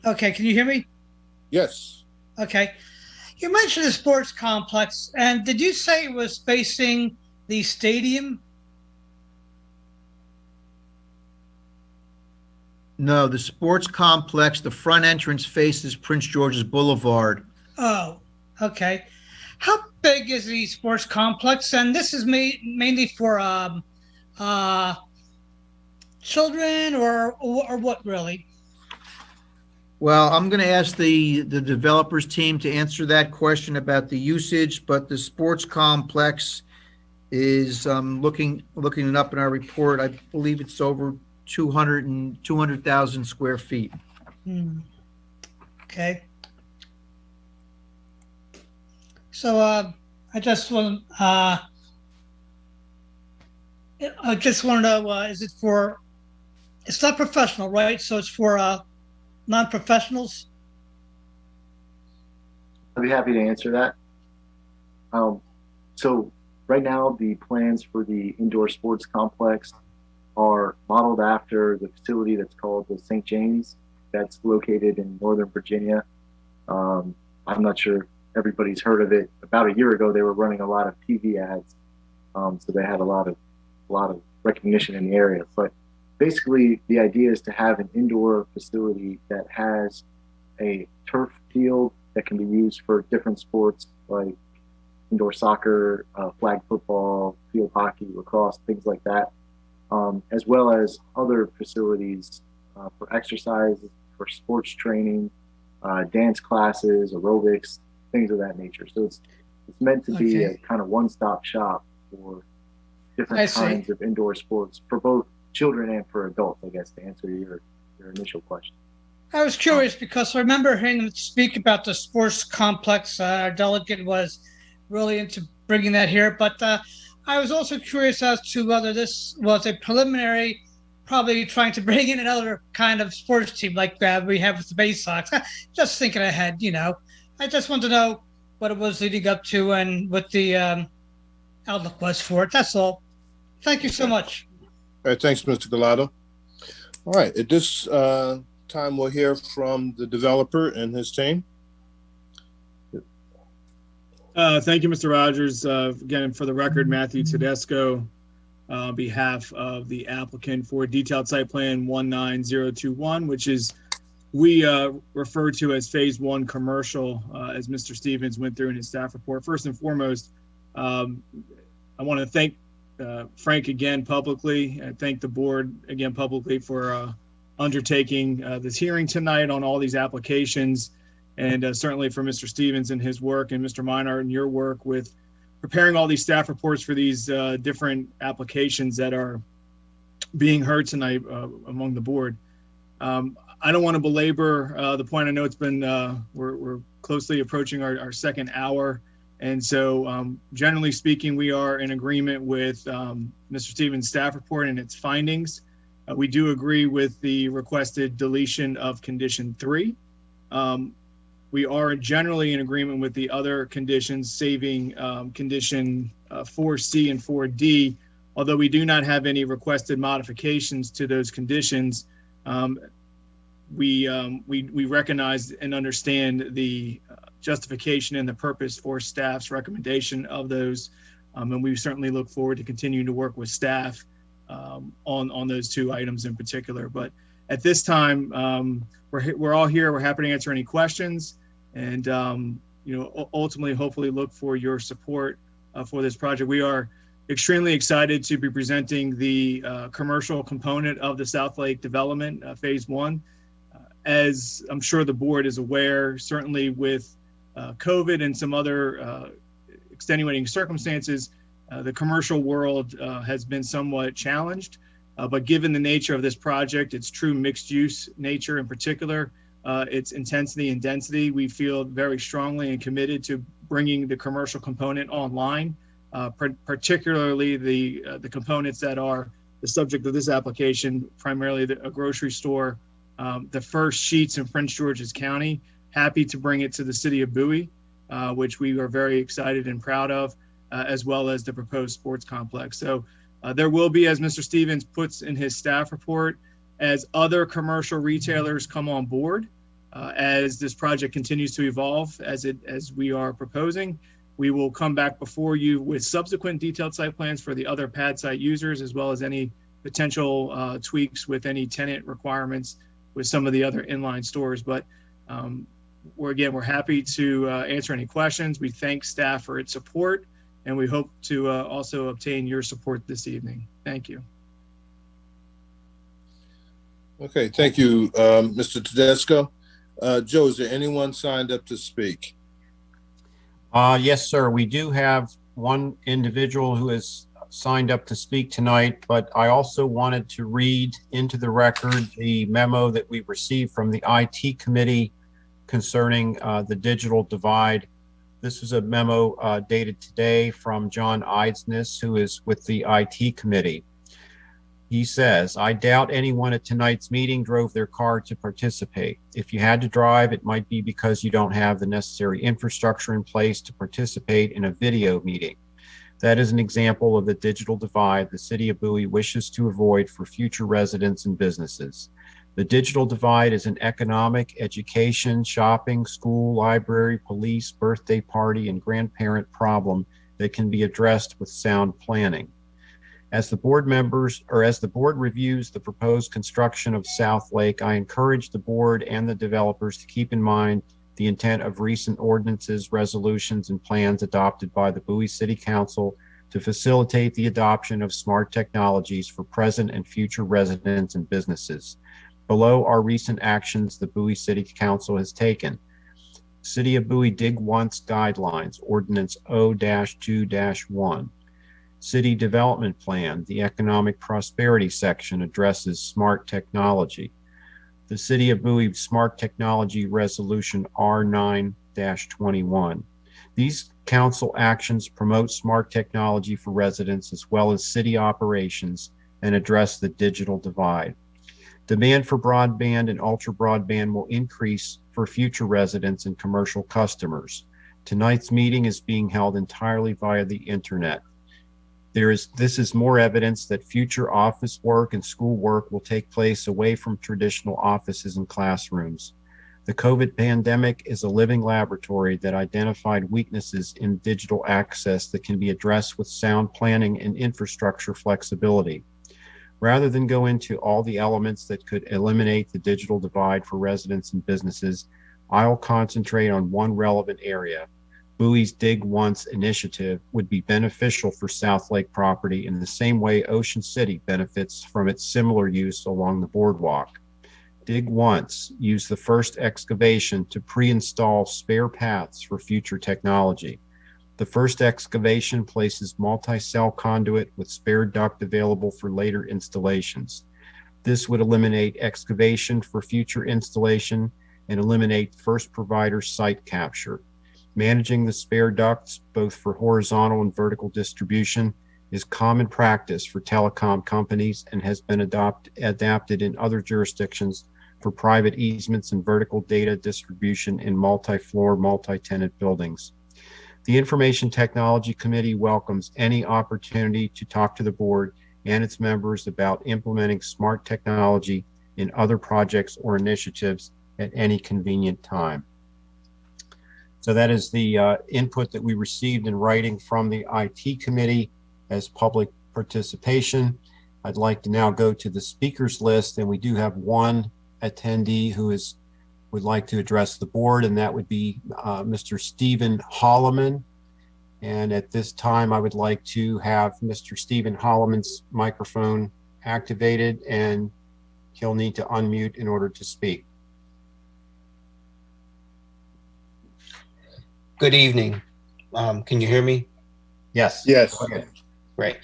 Speaker 15: Okay, can you hear me?
Speaker 2: Yes.
Speaker 15: Okay. You mentioned the sports complex, and did you say it was facing the stadium?
Speaker 3: No, the sports complex, the front entrance faces Prince George's Boulevard.
Speaker 15: Oh, okay. How big is the sports complex? And this is mainly for children or what really?
Speaker 3: Well, I'm going to ask the developers team to answer that question about the usage, but the sports complex is looking it up in our report. I believe it's over 200,000 square feet.
Speaker 15: Okay. So I just want to know, is it for? It's not professional, right? So it's for non-professionals.
Speaker 7: I'd be happy to answer that. So right now, the plans for the indoor sports complex are modeled after the facility that's called the St. James, that's located in Northern Virginia. I'm not sure if everybody's heard of it. About a year ago, they were running a lot of TV ads, so they had a lot of recognition in the area. But basically, the idea is to have an indoor facility that has a turf field that can be used for different sports like indoor soccer, flag football, field hockey, lacrosse, things like that, as well as other facilities for exercise, for sports training, dance classes, aerobics, things of that nature. So it's meant to be a kind of one-stop shop for different kinds of indoor sports for both children and for adults, I guess, to answer your initial question.
Speaker 15: I was curious because I remember hearing them speak about the sports complex. Our delegate was really into bringing that here, but I was also curious as to whether this was a preliminary, probably trying to bring in another kind of sports team like we have with the Bay Sox. Just thinking ahead, I just want to know what it was leading up to and what the outlook was for it. That's all. Thank you so much.
Speaker 2: All right, thanks, Mr. Gallardo. All right, at this time, we'll hear from the developer and his team.
Speaker 6: Thank you, Mr. Rogers. Again, for the record, Matthew Tedesco, on behalf of the applicant for detailed site plan 19021, which is we refer to as phase 1 commercial, as Mr. Stevens went through in his staff report. First and foremost, I want to thank Frank again publicly, and thank the board again publicly for undertaking this hearing tonight on all these applications, and certainly for Mr. Stevens and his work, and Mr. Minard and your work with preparing all these staff reports for these different applications that are being heard tonight among the board. I don't want to belabor the point. I know it's been, we're closely approaching our second hour. And so generally speaking, we are in agreement with Mr. Stevens' staff report and its findings. We do agree with the requested deletion of condition 3. We are generally in agreement with the other conditions, saving condition 4C and 4D, although we do not have any requested modifications to those conditions. We recognize and understand the justification and the purpose for staff's recommendation of those, and we certainly look forward to continuing to work with staff on those 2 items in particular. But at this time, we're all here. We're happy to answer any questions, and ultimately, hopefully, look for your support for this project. We are extremely excited to be presenting the commercial component of the South Lake development, phase 1. As I'm sure the board is aware, certainly with COVID and some other extenuating circumstances, the commercial world has been somewhat challenged. But given the nature of this project, its true mixed use nature in particular, its intensity and density, we feel very strongly and committed to bringing the commercial component online, particularly the components that are the subject of this application, primarily a grocery store, the first Sheetz in Prince George's County. Happy to bring it to the city of Bowie, which we are very excited and proud of, as well as the proposed sports complex. So there will be, as Mr. Stevens puts in his staff report, as other commercial retailers come on board, as this project continues to evolve, as we are proposing, we will come back before you with subsequent detailed site plans for the other pad site users, as well as any potential tweaks with any tenant requirements with some of the other inline stores. But we're happy to answer any questions. We thank staff for its support, and we hope to also obtain your support this evening. Thank you.
Speaker 2: Okay, thank you, Mr. Tedesco. Joe, is there anyone signed up to speak?
Speaker 1: Yes, sir. We do have one individual who has signed up to speak tonight, but I also wanted to read into the record the memo that we received from the IT committee concerning the digital divide. This is a memo dated today from John Eidsness, who is with the IT committee. He says, I doubt anyone at tonight's meeting drove their car to participate. If you had to drive, it might be because you don't have the necessary infrastructure in place to participate in a video meeting. That is an example of the digital divide the city of Bowie wishes to avoid for future residents and businesses. The digital divide is an economic, education, shopping, school, library, police, birthday party, and grandparent problem that can be addressed with sound planning. As the board reviews the proposed construction of South Lake, I encourage the board and the developers to keep in mind the intent of recent ordinances, resolutions, and plans adopted by the Bowie City Council to facilitate the adoption of smart technologies for present and future residents and businesses. Below are recent actions the Bowie City Council has taken. City of Bowie Dig Once Guidelines, Ordinance O-2-1. City Development Plan, the Economic Prosperity section addresses smart technology. The City of Bowie Smart Technology Resolution R9-21. These council actions promote smart technology for residents as well as city operations and address the digital divide. Demand for broadband and ultra broadband will increase for future residents and commercial customers. Tonight's meeting is being held entirely via the internet. This is more evidence that future office work and school work will take place away from traditional offices and classrooms. The COVID pandemic is a living laboratory that identified weaknesses in digital access that can be addressed with sound planning and infrastructure flexibility. Rather than go into all the elements that could eliminate the digital divide for residents and businesses, I'll concentrate on one relevant area. Bowie's Dig Once initiative would be beneficial for South Lake property in the same way Ocean City benefits from its similar use along the boardwalk. Dig Once used the first excavation to pre-install spare paths for future technology. The first excavation places multi-cell conduit with spare duct available for later installations. This would eliminate excavation for future installation and eliminate first provider site capture. Managing the spare ducts, both for horizontal and vertical distribution, is common practice for telecom companies and has been adapted in other jurisdictions for private easements and vertical data distribution in multi-floor, multi-tenant buildings. The Information Technology Committee welcomes any opportunity to talk to the board and its members about implementing smart technology in other projects or initiatives at any convenient time. So that is the input that we received in writing from the IT committee as public participation. I'd like to now go to the speakers list, and we do have one attendee who would like to address the board, and that would be Mr. Stephen Holloman. And at this time, I would like to have Mr. Stephen Holloman's microphone activated, and he'll need to unmute in order to speak.
Speaker 17: Good evening. Can you hear me?
Speaker 1: Yes.
Speaker 2: Yes.
Speaker 17: Great.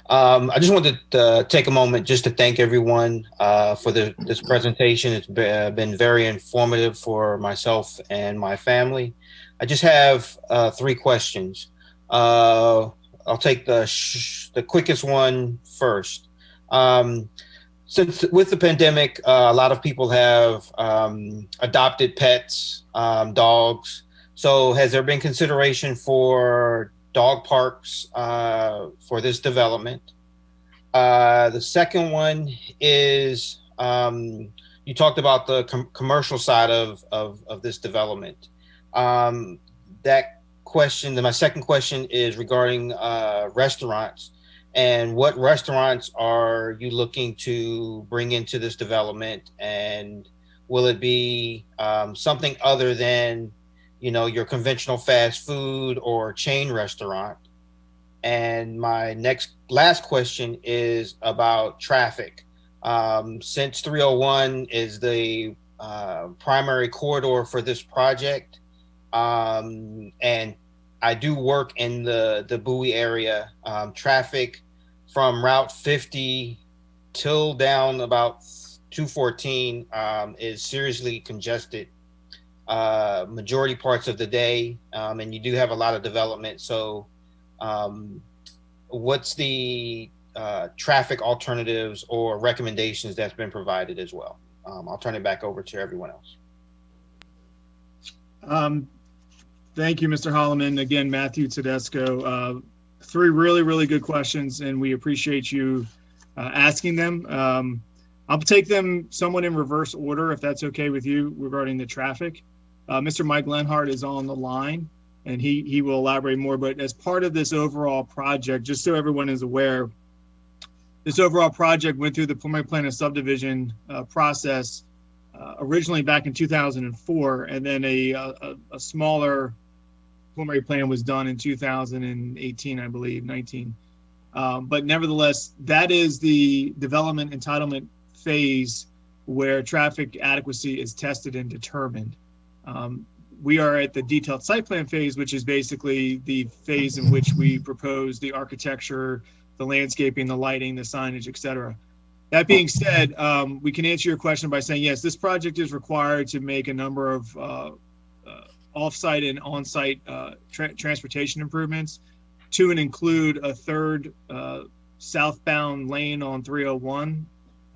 Speaker 17: I just wanted to take a moment just to thank everyone for this presentation. It's been very informative for myself and my family. I just have 3 questions. I'll take the quickest one first. Since with the pandemic, a lot of people have adopted pets, dogs. So has there been consideration for dog parks for this development? The second one is you talked about the commercial side of this development. That question, my second question is regarding restaurants, and what restaurants are you looking to bring into this development, and will it be something other than your conventional fast food or chain restaurant? And my last question is about traffic. Since 301 is the primary corridor for this project, and I do work in the Bowie area, traffic from Route 50 till down about 214 is seriously congested majority parts of the day, and you do have a lot of development. So what's the traffic alternatives or recommendations that's been provided as well? I'll turn it back over to everyone else.
Speaker 6: Thank you, Mr. Holloman. Again, Matthew Tedesco. 3 really, really good questions, and we appreciate you asking them. I'll take them somewhat in reverse order, if that's okay with you, regarding the traffic. Mr. Mike Lenhart is on the line, and he will elaborate more. But as part of this overall project, just so everyone is aware, this overall project went through the preliminary plan of subdivision process originally back in 2004, and then a smaller preliminary plan was done in 2018, I believe, 19. But nevertheless, that is the development entitlement phase where traffic adequacy is tested and determined. We are at the detailed site plan phase, which is basically the phase in which we propose the architecture, the landscaping, the lighting, the signage, et cetera. That being said, we can answer your question by saying, yes, this project is required to make a number of off-site and on-site transportation improvements to and include a third southbound lane on 301,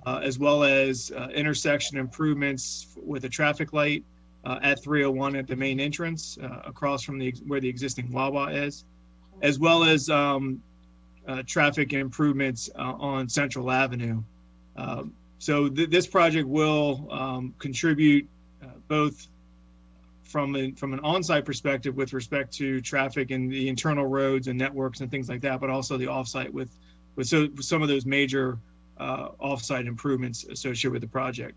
Speaker 6: as well as intersection improvements with a traffic light at 301 at the main entrance across from where the existing Wawa is, as well as traffic improvements on Central Avenue. So this project will contribute both from an on-site perspective with respect to traffic and the internal roads and networks and things like that, but also the off-site with some of those major off-site improvements associated with the project.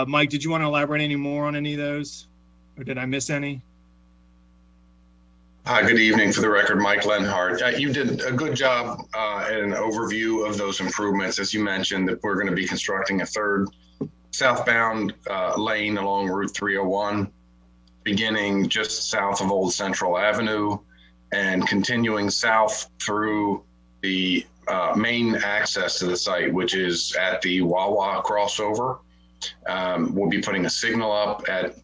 Speaker 6: Mike, did you want to elaborate any more on any of those, or did I miss any?
Speaker 18: Good evening. For the record, Mike Lenhart. You did a good job at an overview of those improvements. As you mentioned, that we're going to be constructing a third southbound lane along Route 301, beginning just south of Old Central Avenue and continuing south through the main access to the site, which is at the Wawa crossover. We'll be putting a signal up at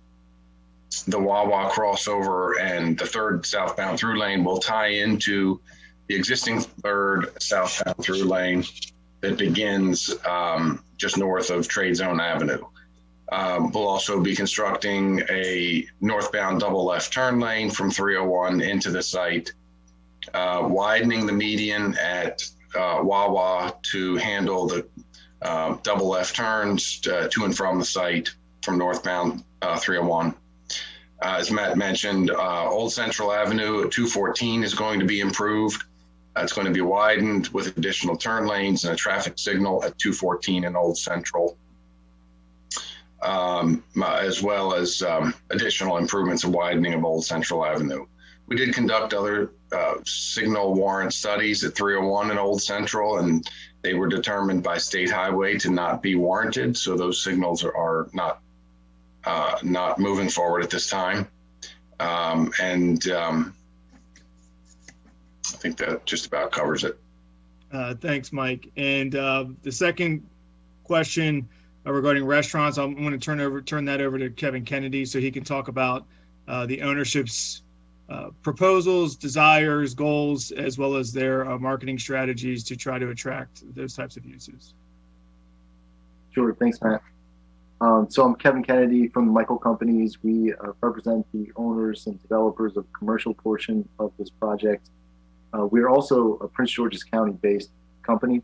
Speaker 18: the Wawa crossover, and the third southbound through lane will tie into the existing third southbound through lane that begins just north of Trade Zone Avenue. We'll also be constructing a northbound double left turn lane from 301 into the site, widening the median at Wawa to handle the double left turns to and from the site from northbound 301. As Matt mentioned, Old Central Avenue at 214 is going to be improved. It's going to be widened with additional turn lanes and a traffic signal at 214 and Old Central, as well as additional improvements and widening of Old Central Avenue. We did conduct other signal warrant studies at 301 and Old Central, and they were determined by State Highway to not be warranted. So those signals are not moving forward at this time. I think that just about covers it.
Speaker 6: Thanks, Mike. And the second question regarding restaurants, I'm going to turn that over to Kevin Kennedy so he can talk about the ownership's proposals, desires, goals, as well as their marketing strategies to try to attract those types of uses.
Speaker 7: Sure. Thanks, Matt. So I'm Kevin Kennedy from the Michael Companies. We represent the owners and developers of the commercial portion of this project. We're also a Prince George's County based company.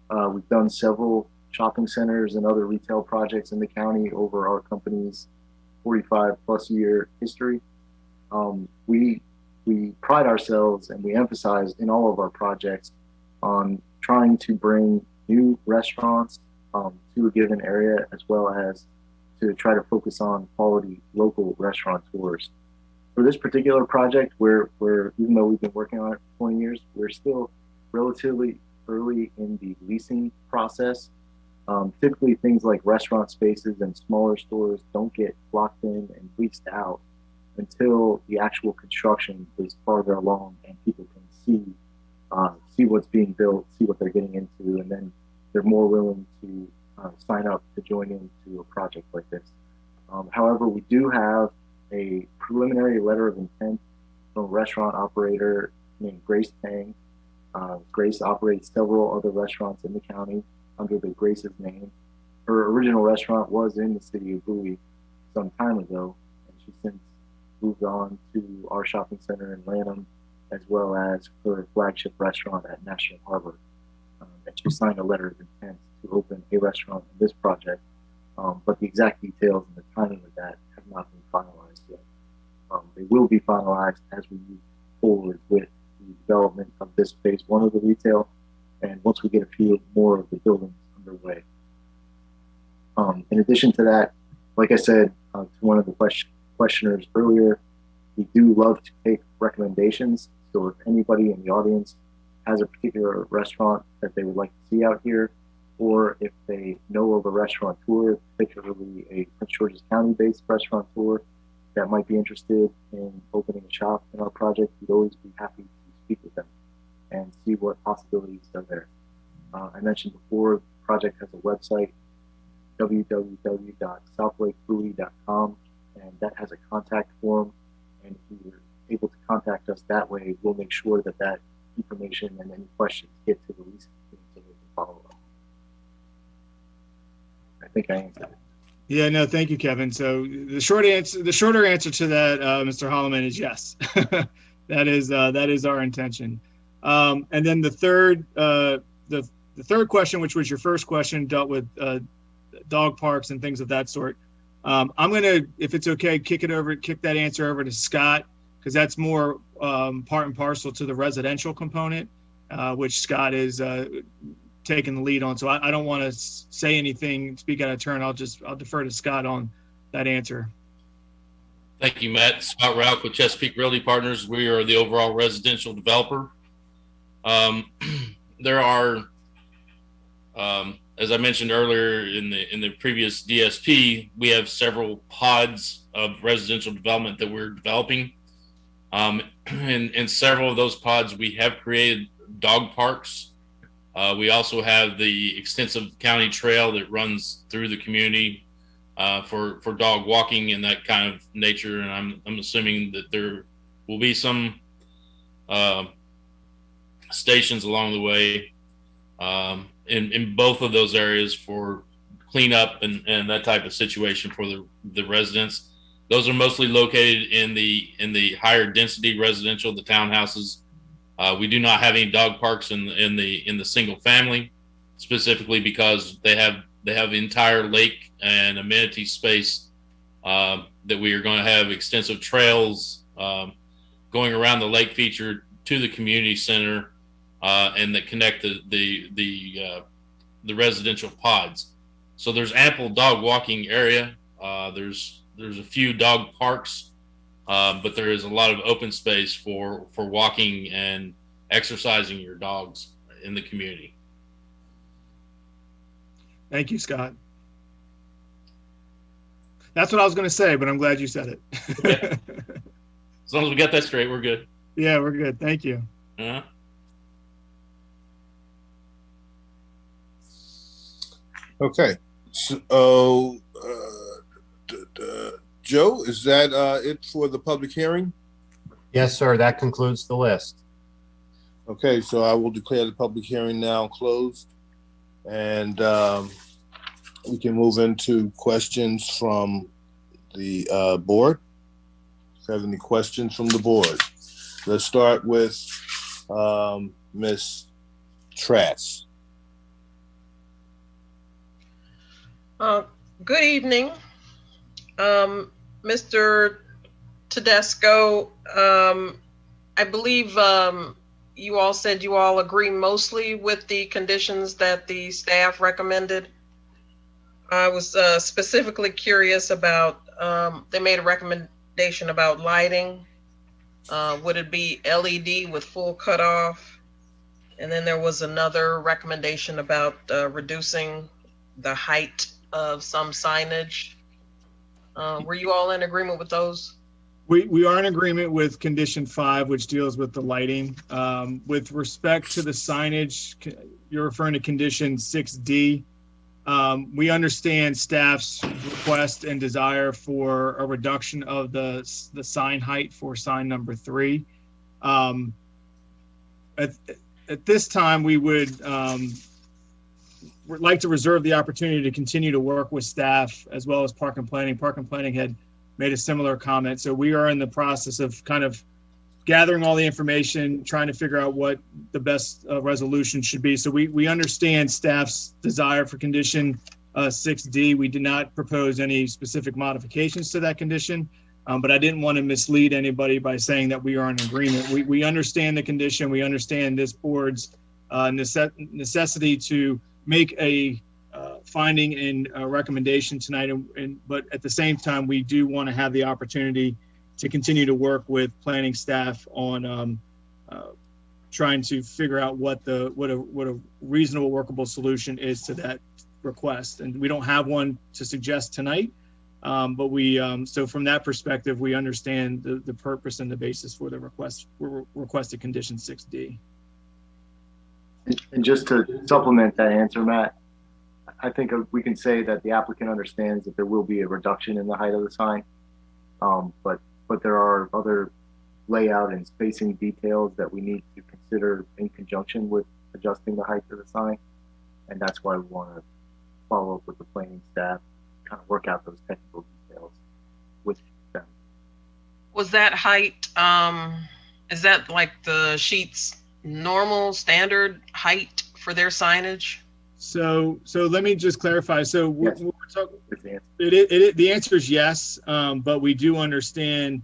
Speaker 7: We've done several shopping centers and other retail projects in the county over our company's 45 plus year history. We pride ourselves and we emphasize in all of our projects on trying to bring new restaurants to a given area, as well as to try to focus on quality local restaurateurs. For this particular project, we're even though we've been working on it for 20 years, we're still relatively early in the leasing process. Typically, things like restaurant spaces and smaller stores don't get locked in and leased out until the actual construction is farther along and people can see what's being built, see what they're getting into, and then they're more willing to sign up to join into a project like this. However, we do have a preliminary letter of intent from a restaurant operator named Grace Tang. Grace operates several other restaurants in the county under the Grace's name. Her original restaurant was in the city of Bowie some time ago, and she since moved on to our shopping center in Lanham, as well as her flagship restaurant at National Harbor. And she signed a letter of intent to open a restaurant in this project, but the exact details and the timing of that have not been finalized yet. They will be finalized as we move forward with the development of this phase one of the retail, and once we get a few more of the buildings underway. In addition to that, like I said to one of the questioners earlier, we do love to take recommendations. So if anybody in the audience has a particular restaurant that they would like to see out here, or if they know of a restaurateur, particularly a Prince George's County-based restaurateur that might be interested in opening a shop in our project, we'd always be happy to speak with them and see what possibilities are there. I mentioned before, the project has a website, www.southlakebowie.com, and that has a contact form. And if you're able to contact us that way, we'll make sure that that information and any questions get to the leasing team so they can follow up. I think I answered it.
Speaker 6: Yeah, no, thank you, Kevin. So the shorter answer to that, Mr. Holloman, is yes. that is our intention. And then the third question, which was your first question, dealt with dog parks and things of that sort. I'm gonna, if it's okay, kick that answer over to Scott, because that's more part and parcel to the residential component, which Scott is taking the lead on. So I don't want to say anything, speak out of turn. I'll defer to Scott on that answer.
Speaker 11: Thank you, Matt. Scott Rauch with Chesapeake Realty Partners. We are the overall residential developer. There are, as I mentioned earlier in the previous DSP, we have several pods of residential development that we're developing. In several of those pods, we have created dog parks. We also have the extensive county trail that runs through the community for dog walking and that kind of nature. And I'm assuming that there will be some stations along the way in both of those areas for cleanup and that type of situation for the residents. Those are mostly located in the higher density residential, the townhouses. We do not have any dog parks in the single family, specifically because they have the entire lake and amenity space that we are going to have extensive trails going around the lake feature to the community center and that connect the residential pods. So there's ample dog walking area. There's a few dog parks, but there is a lot of open space for walking and exercising your dogs in the community.
Speaker 6: Thank you, Scott. That's what I was going to say, but I'm glad you said it.
Speaker 11: Yeah. As long as we got that straight, we're good.
Speaker 6: Yeah, we're good. Thank you.
Speaker 11: Uh-huh.
Speaker 2: Okay. So, Joe, is that it for the public hearing?
Speaker 1: Yes, sir. That concludes the list.
Speaker 2: Okay, so I will declare the public hearing now closed, and we can move into questions from the board. If you have any questions from the board, let's start with Ms. Trass.
Speaker 9: Good evening, Mr. Tedesco. I believe you all said you all agree mostly with the conditions that the staff recommended. I was specifically curious about, they made a recommendation about lighting. Would it be LED with full cutoff? And then there was another recommendation about reducing the height of some signage. Were you all in agreement with those?
Speaker 6: We are in agreement with condition 5, which deals with the lighting. With respect to the signage, you're referring to condition 6D. We understand staff's request and desire for a reduction of the sign height for sign number 3. At this time, we would like to reserve the opportunity to continue to work with staff as well as Park and Planning. Park and Planning had made a similar comment. So we are in the process of kind of gathering all the information, trying to figure out what the best resolution should be. So we understand staff's desire for condition 6D. We did not propose any specific modifications to that condition, but I didn't want to mislead anybody by saying that we are in agreement. We understand the condition. We understand this board's necessity to make a finding and a recommendation tonight, but at the same time, we do want to have the opportunity to continue to work with planning staff on trying to figure out what a reasonable, workable solution is to that request. And we don't have one to suggest tonight, but so from that perspective, we understand the purpose and the basis for the requested condition 6D.
Speaker 7: And just to supplement that answer, Matt, I think we can say that the applicant understands that there will be a reduction in the height of the sign, but there are other layout and spacing details that we need to consider in conjunction with adjusting the height of the sign, and that's why we want to follow up with the planning staff, kind of work out those technical details with them.
Speaker 9: Was that height, is that like the sheet's normal standard height for their signage?
Speaker 6: So let me just clarify. So
Speaker 7: Yes.
Speaker 6: we're talking, the answer is yes, but we do understand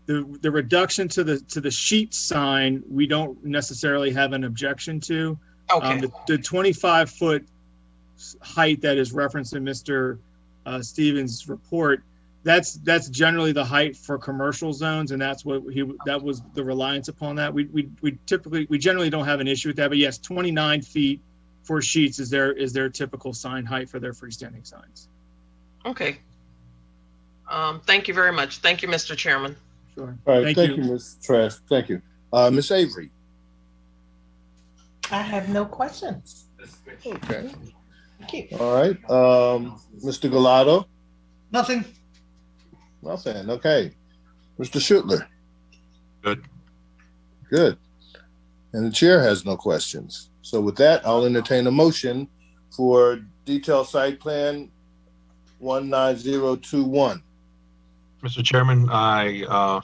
Speaker 6: the reduction to the sheet sign. We don't necessarily have an objection to.
Speaker 9: Okay.
Speaker 6: The 25-foot height that is referenced in Mr. Stevens' report, that's generally the height for commercial zones, and that was the reliance upon that. We generally don't have an issue with that, but yes, 29 feet for sheets is their typical sign height for their freestanding signs.
Speaker 9: Okay. Thank you very much. Thank you, Mr. Chairman.
Speaker 6: Sure.
Speaker 2: All right, thank you, Ms. Trask. Thank you. Ms. Avery.
Speaker 14: I have no questions.
Speaker 2: Okay.
Speaker 14: Thank you.
Speaker 2: All right. Mr. Galato?
Speaker 15: Nothing.
Speaker 2: Nothing. Okay. Mr. Schutler?
Speaker 13: Good.
Speaker 2: Good. And the chair has no questions. So with that, I'll entertain a motion for detailed site plan 19021.
Speaker 13: Mr. Chairman, I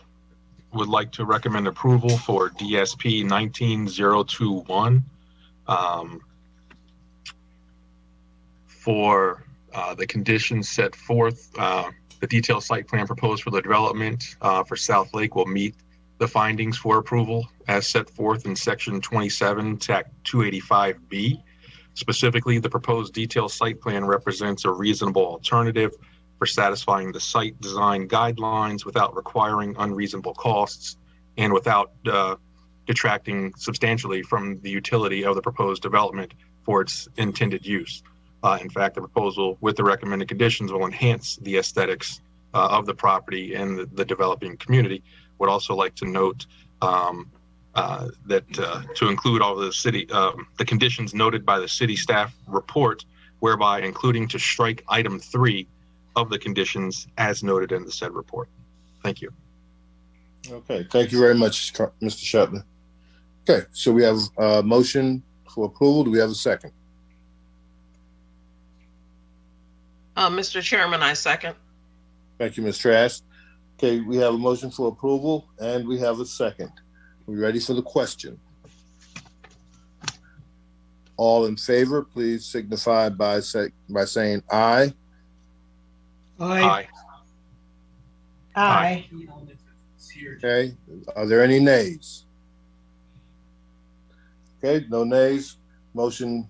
Speaker 13: would like to recommend approval for DSP 19021 for the conditions set forth. The detailed site plan proposed for the development for South Lake will meet the findings for approval as set forth in section 27, TAC 285B. Specifically, the proposed detailed site plan represents a reasonable alternative for satisfying the site design guidelines without requiring unreasonable costs and without detracting substantially from the utility of the proposed development for its intended use. In fact, the proposal with the recommended conditions will enhance the aesthetics of the property and the developing community. Would also like to note that to include all of the conditions noted by the city staff report, whereby including to strike item 3 of the conditions as noted in the said report. Thank you.
Speaker 2: Okay, thank you very much, Mr. Schutler. Okay, so we have a motion for approval. Do we have a second?
Speaker 9: Mr. Chairman, I second.
Speaker 2: Thank you, Ms. Trask. Okay, we have a motion for approval and we have a second. We ready for the question? All in favor, please signify by saying aye.
Speaker 15: Aye.
Speaker 14: Aye.
Speaker 2: Okay, are there any nays? Okay, no nays. Motion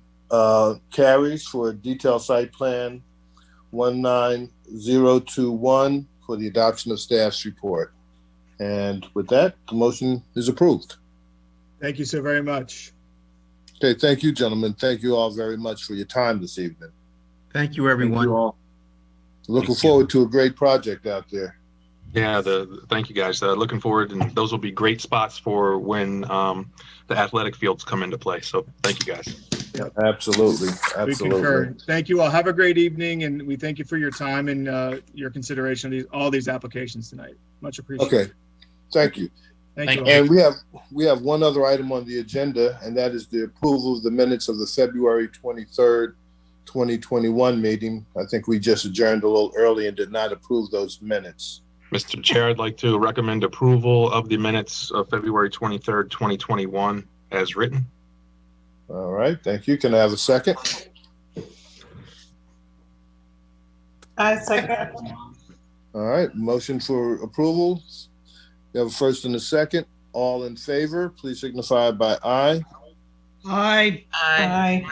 Speaker 2: carries for a detailed site plan 19021 for the adoption of staff's report. And with that, the motion is approved.
Speaker 6: Thank you so very much.
Speaker 2: Okay, thank you, gentlemen. Thank you all very much for your time this evening.
Speaker 3: Thank you, everyone.
Speaker 7: Thank you all.
Speaker 2: Looking forward to a great project out there.
Speaker 13: Yeah, thank you guys. Looking forward, and those will be great spots for when the athletic fields come into play. So thank you guys.
Speaker 2: Yeah, absolutely.
Speaker 6: We concur. Thank you all. Have a great evening, and we thank you for your time and your consideration of all these applications tonight. Much appreciated.
Speaker 2: Okay, thank you.
Speaker 6: Thank you.
Speaker 2: And we have one other item on the agenda, and that is the approval of the minutes of the February 23rd, 2021 meeting. I think we just adjourned a little early and did not approve those minutes.
Speaker 13: Mr. Chair, I'd like to recommend approval of the minutes of February 23rd, 2021 as written.
Speaker 2: All right, thank you. Can I have a second?
Speaker 14: I second.
Speaker 2: All right, motion for approval. We have a first and a second. All in favor, please signify by aye.
Speaker 15: Aye.
Speaker 14: Aye.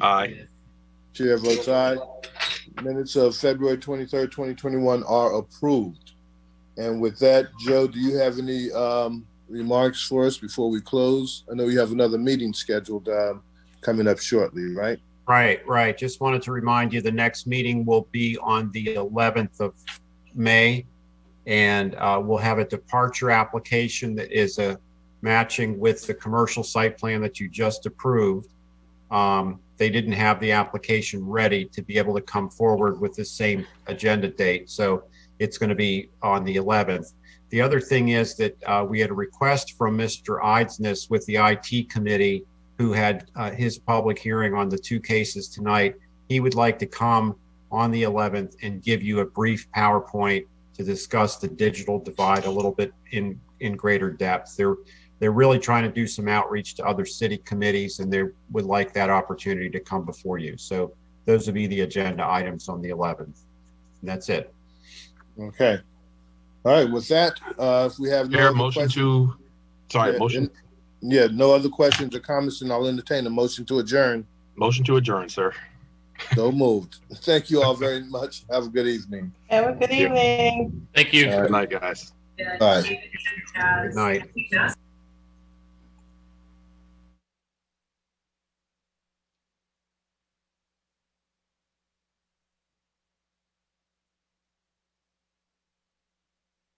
Speaker 13: Aye.
Speaker 2: Chair votes aye. Minutes of February 23rd, 2021 are approved. And with that, Joe, do you have any remarks for us before we close? I know you have another meeting scheduled coming up shortly, right?
Speaker 1: Right. Just wanted to remind you the next meeting will be on the 11th of May. And we'll have a departure application that is matching with the commercial site plan that you just approved. They didn't have the application ready to be able to come forward with the same agenda date. So it's going to be on the 11th. The other thing is that we had a request from Mr. Eidsness with the IT committee who had his public hearing on the 2 cases tonight. He would like to come on the 11th and give you a brief PowerPoint to discuss the digital divide a little bit in greater depth. There they're really trying to do some outreach to other city committees, and they would like that opportunity to come before you. So those would be the agenda items on the 11th. And that's it.
Speaker 2: Okay. All right. With that, if we have no
Speaker 13: Chair,
Speaker 2: other
Speaker 13: motion
Speaker 2: questions,
Speaker 13: to, sorry,
Speaker 2: yeah,
Speaker 13: motion,
Speaker 2: yeah, no other questions or comments, and I'll entertain a motion to adjourn.
Speaker 13: motion to adjourn, sir.
Speaker 2: So moved. Thank you all very much. Have a good evening.
Speaker 14: Have a good evening.
Speaker 11: Thank you.
Speaker 2: All right.
Speaker 13: Good night, guys.
Speaker 2: Bye.
Speaker 1: Good night.